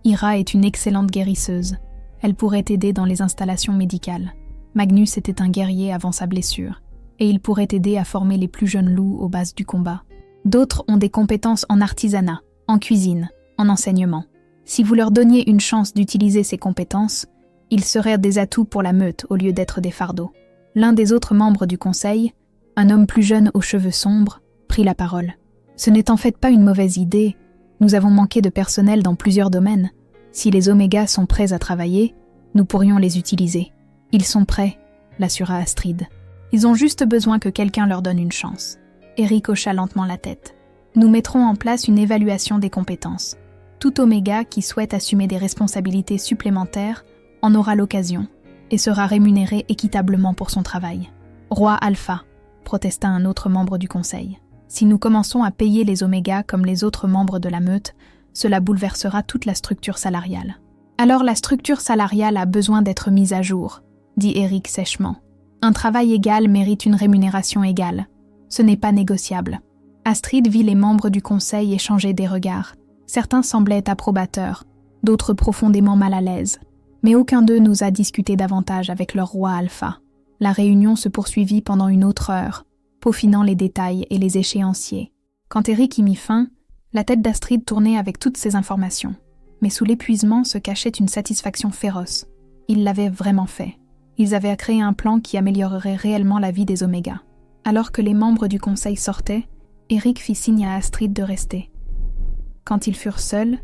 Ira est une excellente guérisseuse. Elle pourrait aider dans les installations médicales. Magnus était un guerrier avant sa blessure, et il pourrait aider à former les plus jeunes loups aux bases du combat. D'autres ont des compétences en artisanat, en cuisine, en enseignement. Si vous leur donniez une chance d'utiliser ces compétences, ils seraient des atouts pour la meute au lieu d'être des fardeaux. L'un des autres membres du conseil, un homme plus jeune aux cheveux sombres, prit la parole. « Ce n'est en fait pas une mauvaise idée. Nous avons manqué de personnel dans plusieurs domaines. Si les Omégas sont prêts à travailler, nous pourrions les utiliser. »« Ils sont prêts, » l'assura Astrid. « Ils ont juste besoin que quelqu'un leur donne une chance. » Eric hocha lentement la tête. « Nous mettrons en place une évaluation des compétences. Tout Oméga qui souhaite assumer des responsabilités supplémentaires en aura l'occasion et sera rémunéré équitablement pour son travail. »« Roi Alpha, » protesta un autre membre du conseil. « Si nous commençons à payer les Omégas comme les autres membres de la meute, cela bouleversera toute la structure salariale. »« Alors la structure salariale a besoin d'être mise à jour, » dit Eric sèchement. « Un travail égal mérite une rémunération égale. Ce n'est pas négociable. » Astrid vit les membres du conseil échanger des regards. Certains semblaient approbateurs, d'autres profondément mal à l'aise. Mais aucun d'eux n'osa discuter davantage avec leur roi Alpha. La réunion se poursuivit pendant une autre heure, peaufinant les détails et les échéanciers. Quand Eric y mit fin, la tête d'Astrid tournait avec toutes ces informations. Mais sous l'épuisement se cachait une satisfaction féroce. Ils l'avaient vraiment fait. Ils avaient créé un plan qui améliorerait réellement la vie des Omégas. Alors que les membres du conseil sortaient, Eric fit signe à Astrid de rester. Quand ils furent seuls,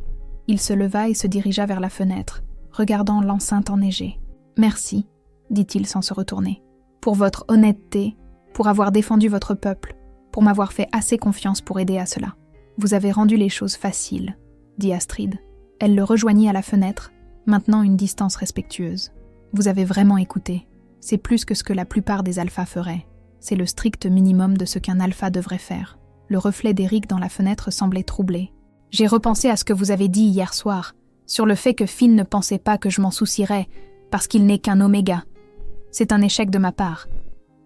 il se leva et se dirigea vers la fenêtre, regardant l'enceinte enneigée. « Merci, » dit-il sans se retourner, « pour votre honnêteté, pour avoir défendu votre peuple, pour m'avoir fait assez confiance pour aider à cela. Vous avez rendu les choses faciles, » dit Astrid. Elle le rejoignit à la fenêtre, maintenant une distance respectueuse. « Vous avez vraiment écouté. C'est plus que ce que la plupart des alphas feraient. C'est le strict minimum de ce qu'un alpha devrait faire. » Le reflet d'Eric dans la fenêtre semblait troublé. « J'ai repensé à ce que vous avez dit hier soir, sur le fait que Finn ne pensait pas que je m'en soucierais, parce qu'il n'est qu'un Oméga. C'est un échec de ma part.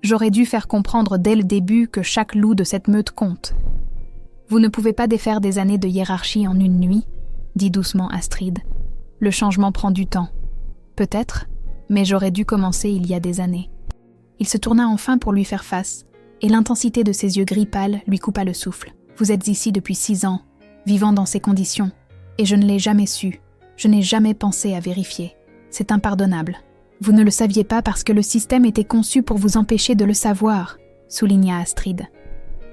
J'aurais dû faire comprendre dès le début que chaque loup de cette meute compte. Vous ne pouvez pas défaire des années de hiérarchie en une nuit, dit doucement Astrid. Le changement prend du temps. Peut-être, mais j'aurais dû commencer il y a des années. Il se tourna enfin pour lui faire face, et l'intensité de ses yeux gris pâles lui coupa le souffle. « Vous êtes ici depuis 6 ans, vivant dans ces conditions, et je ne l'ai jamais su. Je n'ai jamais pensé à vérifier. C'est impardonnable. Vous ne le saviez pas parce que le système était conçu pour vous empêcher de le savoir, » souligna Astrid.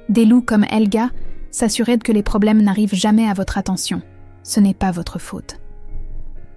Des loups comme Helga s'assuraient que les problèmes n'arrivent jamais à votre attention. Ce n'est pas votre faute.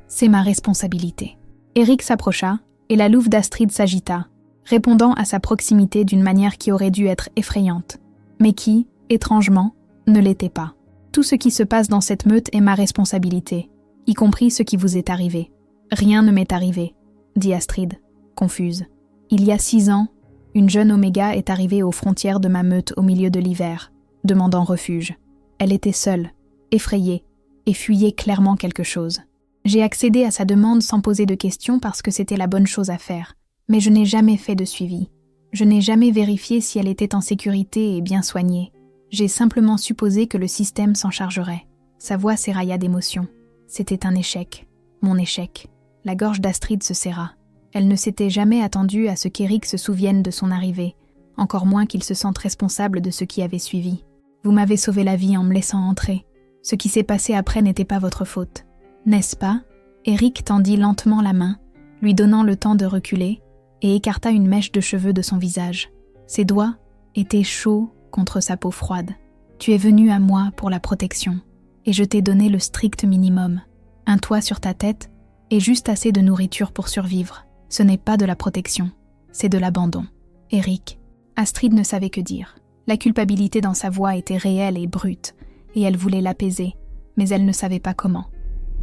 C'est ma responsabilité. Eric s'approcha, et la louve d'Astrid s'agita, répondant à sa proximité d'une manière qui aurait dû être effrayante, mais qui, étrangement, ne l'était pas. Tout ce qui se passe dans cette meute est ma responsabilité, y compris ce qui vous est arrivé. Rien ne m'est arrivé, dit Astrid, confuse. Il y a 6 ans, une jeune Oméga est arrivée aux frontières de ma meute au milieu de l'hiver, demandant refuge. Elle était seule, effrayée, et fuyait clairement quelque chose. J'ai accédé à sa demande sans poser de questions parce que c'était la bonne chose à faire, mais je n'ai jamais fait de suivi. Je n'ai jamais vérifié si elle était en sécurité et bien soignée. J'ai simplement supposé que le système s'en chargerait. Sa voix s'érailla d'émotion. C'était un échec. Mon échec. La gorge d'Astrid se serra. Elle ne s'était jamais attendue à ce qu'Eric se souvienne de son arrivée, encore moins qu'il se sente responsable de ce qui avait suivi. Vous m'avez sauvé la vie en me laissant entrer. Ce qui s'est passé après n'était pas votre faute. N'est-ce pas ? Eric tendit lentement la main, lui donnant le temps de reculer, et écarta une mèche de cheveux de son visage. Ses doigts étaient chauds contre sa peau froide. Tu es venu à moi pour la protection, et je t'ai donné le strict minimum. Un toit sur ta tête et juste assez de nourriture pour survivre. Ce n'est pas de la protection, c'est de l'abandon. Eric, Astrid ne savait que dire. La culpabilité dans sa voix était réelle et brute, et elle voulait l'apaiser, mais elle ne savait pas comment.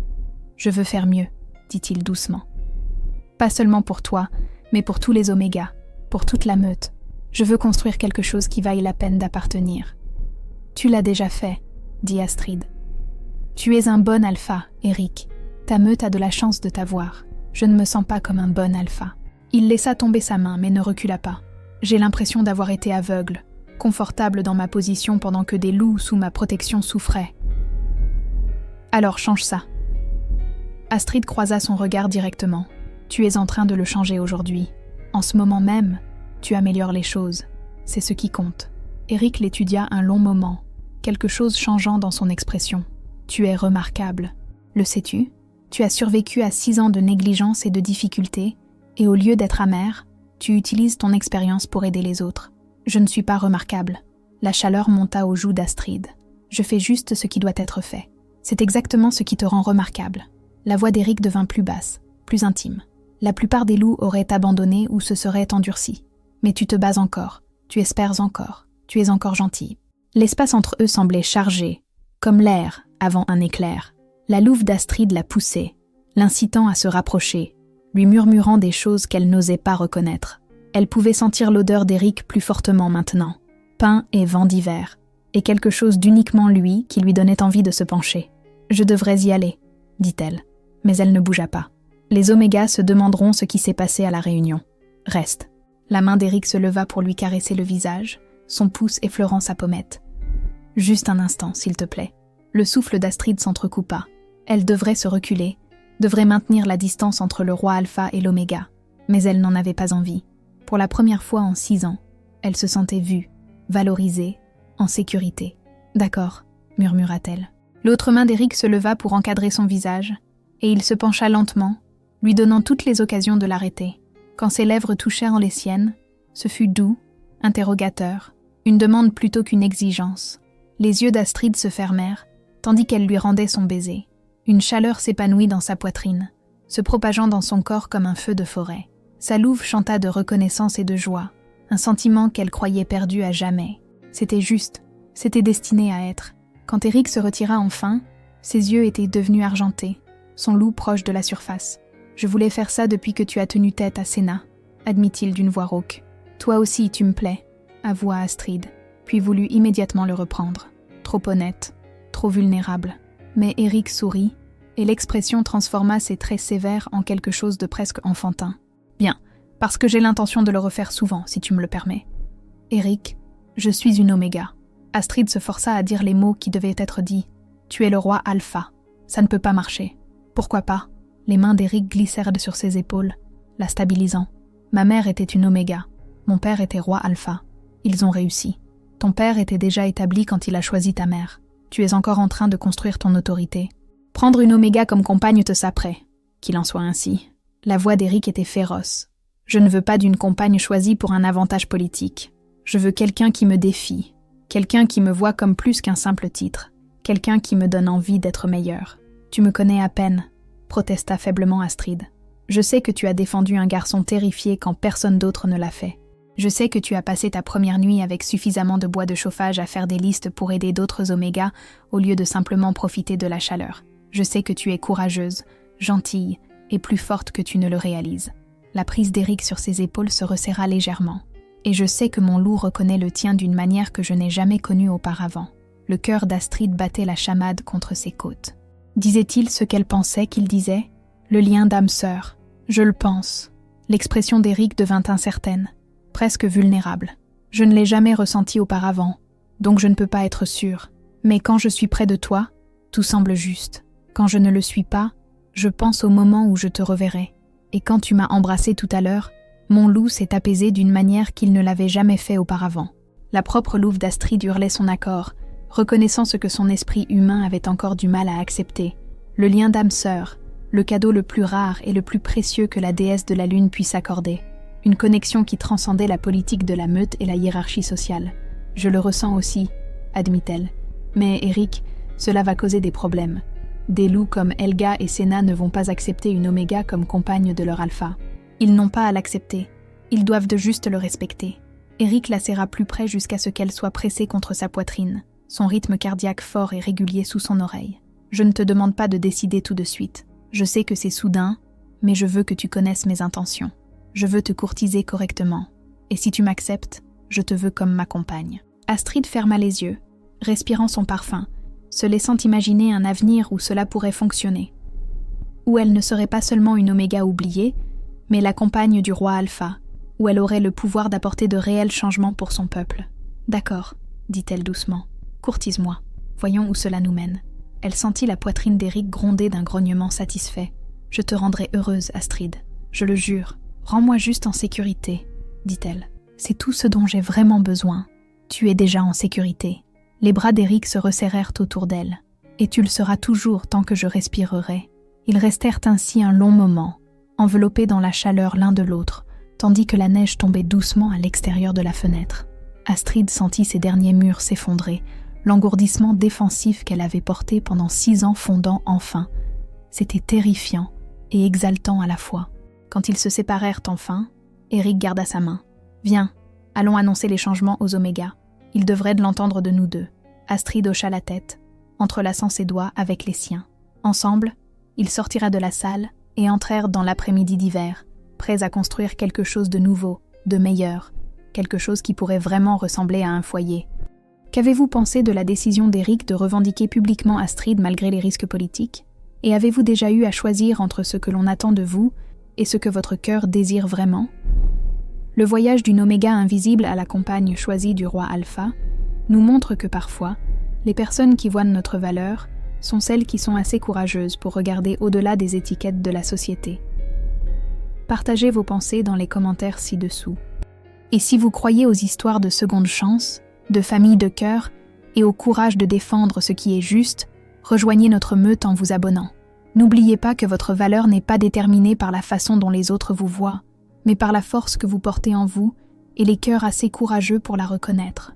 « Je veux faire mieux, » dit-il doucement. « Pas seulement pour toi, mais pour tous les Omégas, pour toute la meute. Je veux construire quelque chose qui vaille la peine d'appartenir. »« Tu l'as déjà fait, » dit Astrid. « Tu es un bon alpha, Eric. Ta meute a de la chance de t'avoir. Je ne me sens pas comme un bon alpha. » Il laissa tomber sa main, mais ne recula pas. J'ai l'impression d'avoir été aveugle, confortable dans ma position pendant que des loups sous ma protection souffraient. Alors change ça. Astrid croisa son regard directement. Tu es en train de le changer aujourd'hui. En ce moment même, tu améliores les choses. C'est ce qui compte. Eric l'étudia un long moment, quelque chose changeant dans son expression. Tu es remarquable. Le sais-tu ? Tu as survécu à 6 ans de négligence et de difficultés, et au lieu d'être amer, tu utilises ton expérience pour aider les autres. Je ne suis pas remarquable. La chaleur monta aux joues d'Astrid. Je fais juste ce qui doit être fait. C'est exactement ce qui te rend remarquable. La voix d'Eric devint plus basse, plus intime. La plupart des loups auraient abandonné ou se seraient endurcis. Mais tu te bats encore, tu espères encore, tu es encore gentil. L'espace entre eux semblait chargé, comme l'air avant un éclair. La louve d'Astrid la poussait, l'incitant à se rapprocher, lui murmurant des choses qu'elle n'osait pas reconnaître. Elle pouvait sentir l'odeur d'Eric plus fortement maintenant. Pain et vent d'hiver, et quelque chose d'uniquement lui qui lui donnait envie de se pencher. « Je devrais y aller », dit-elle, mais elle ne bougea pas. Les Omégas se demanderont ce qui s'est passé à la réunion. Reste. La main d'Eric se leva pour lui caresser le visage, son pouce effleurant sa pommette. « Juste un instant, s'il te plaît. » Le souffle d'Astrid s'entrecoupa. Elle devrait se reculer, devrait maintenir la distance entre le roi alpha et l'Oméga, mais elle n'en avait pas envie. Pour la première fois en 6 ans, elle se sentait vue, valorisée, en sécurité. « D'accord », murmura-t-elle. L'autre main d'Eric se leva pour encadrer son visage, et il se pencha lentement, lui donnant toutes les occasions de l'arrêter. Quand ses lèvres touchèrent les siennes, ce fut doux, interrogateur, une demande plutôt qu'une exigence. Les yeux d'Astrid se fermèrent, tandis qu'elle lui rendait son baiser. Une chaleur s'épanouit dans sa poitrine, se propageant dans son corps comme un feu de forêt. Sa louve chanta de reconnaissance et de joie, un sentiment qu'elle croyait perdu à jamais. C'était juste, c'était destiné à être. Quand Eric se retira enfin, ses yeux étaient devenus argentés, son loup proche de la surface. « Je voulais faire ça depuis que tu as tenu tête à Senna », admit-il d'une voix rauque. « Toi aussi, tu me plais », avoua Astrid, puis voulut immédiatement le reprendre. Trop honnête, trop vulnérable. Mais Eric sourit, et l'expression transforma ses traits sévères en quelque chose de presque enfantin. « Bien, parce que j'ai l'intention de le refaire souvent, si tu me le permets. »« Eric, je suis une Oméga. » Astrid se força à dire les mots qui devaient être dits. « Tu es le roi alpha. Ça ne peut pas marcher. »« Pourquoi pas ?» Les mains d'Eric glissèrent sur ses épaules, la stabilisant. « Ma mère était une Oméga. Mon père était roi Alpha. Ils ont réussi. Ton père était déjà établi quand il a choisi ta mère. Tu es encore en train de construire ton autorité. Prendre une Oméga comme compagne te saperait. Qu'il en soit ainsi. La voix d'Eric était féroce. Je ne veux pas d'une compagne choisie pour un avantage politique. Je veux quelqu'un qui me défie. Quelqu'un qui me voit comme plus qu'un simple titre. Quelqu'un qui me donne envie d'être meilleur. Tu me connais à peine, protesta faiblement Astrid. Je sais que tu as défendu un garçon terrifié quand personne d'autre ne l'a fait. Je sais que tu as passé ta première nuit avec suffisamment de bois de chauffage à faire des listes pour aider d'autres Omégas au lieu de simplement profiter de la chaleur. Je sais que tu es courageuse, gentille et plus forte que tu ne le réalises. La prise d'Eric sur ses épaules se resserra légèrement. Et je sais que mon loup reconnaît le tien d'une manière que je n'ai jamais connue auparavant. Le cœur d'Astrid battait la chamade contre ses côtes. Disait-il ce qu'elle pensait qu'il disait ? Le lien d'âme-sœur. Je le pense. L'expression d'Eric devint incertaine, presque vulnérable. Je ne l'ai jamais ressenti auparavant, donc je ne peux pas être sûre. Mais quand je suis près de toi, tout semble juste. Quand je ne le suis pas, je pense au moment où je te reverrai. Et quand tu m'as embrassé tout à l'heure, mon loup s'est apaisé d'une manière qu'il ne l'avait jamais fait auparavant. La propre louve d'Astrid hurlait son accord, reconnaissant ce que son esprit humain avait encore du mal à accepter. Le lien d'âme-sœur, le cadeau le plus rare et le plus précieux que la déesse de la lune puisse accorder. Une connexion qui transcendait la politique de la meute et la hiérarchie sociale. Je le ressens aussi, admit-elle. Mais Eric, cela va causer des problèmes. Des loups comme Helga et Senna ne vont pas accepter une Oméga comme compagne de leur alpha. Ils n'ont pas à l'accepter. Ils doivent de juste le respecter. Eric la serra plus près jusqu'à ce qu'elle soit pressée contre sa poitrine, son rythme cardiaque fort et régulier sous son oreille. Je ne te demande pas de décider tout de suite. Je sais que c'est soudain, mais je veux que tu connaisses mes intentions. Je veux te courtiser correctement. Et si tu m'acceptes, je te veux comme ma compagne. Astrid ferma les yeux, respirant son parfum, se laissant imaginer un avenir où cela pourrait fonctionner. Où elle ne serait pas seulement une Oméga oubliée, mais la compagne du roi Alpha, où elle aurait le pouvoir d'apporter de réels changements pour son peuple. D'accord, dit-elle doucement. Courtise-moi. Voyons où cela nous mène. Elle sentit la poitrine d'Eric gronder d'un grognement satisfait. Je te rendrai heureuse, Astrid. Je le jure. Rends-moi juste en sécurité, dit-elle. C'est tout ce dont j'ai vraiment besoin. Tu es déjà en sécurité. Les bras d'Eric se resserrèrent autour d'elle. Et tu le seras toujours tant que je respirerai. Ils restèrent ainsi un long moment, enveloppés dans la chaleur l'un de l'autre, tandis que la neige tombait doucement à l'extérieur de la fenêtre. Astrid sentit ses derniers murs s'effondrer, l'engourdissement défensif qu'elle avait porté pendant 6 ans fondant enfin. C'était terrifiant et exaltant à la fois. Quand ils se séparèrent enfin, Eric garda sa main. « Viens, allons annoncer les changements aux Omégas. Ils devraient de l'entendre de nous deux. » Astrid hocha la tête, entrelaçant ses doigts avec les siens. Ensemble, ils sortirent de la salle et entrèrent dans l'après-midi d'hiver, prêts à construire quelque chose de nouveau, de meilleur, quelque chose qui pourrait vraiment ressembler à un foyer. Qu'avez-vous pensé de la décision d'Eric de revendiquer publiquement Astrid malgré les risques politiques ? Et avez-vous déjà eu à choisir entre ce que l'on attend de vous et ce que votre cœur désire vraiment ? Le voyage d'une Oméga invisible à la compagne choisie du roi Alpha nous montre que parfois, les personnes qui voient notre valeur sont celles qui sont assez courageuses pour regarder au-delà des étiquettes de la société. Partagez vos pensées dans les commentaires ci-dessous. Et si vous croyez aux histoires de seconde chance, de famille de cœur et au courage de défendre ce qui est juste, rejoignez notre meute en vous abonnant. N'oubliez pas que votre valeur n'est pas déterminée par la façon dont les autres vous voient, mais par la force que vous portez en vous et les cœurs assez courageux pour la reconnaître.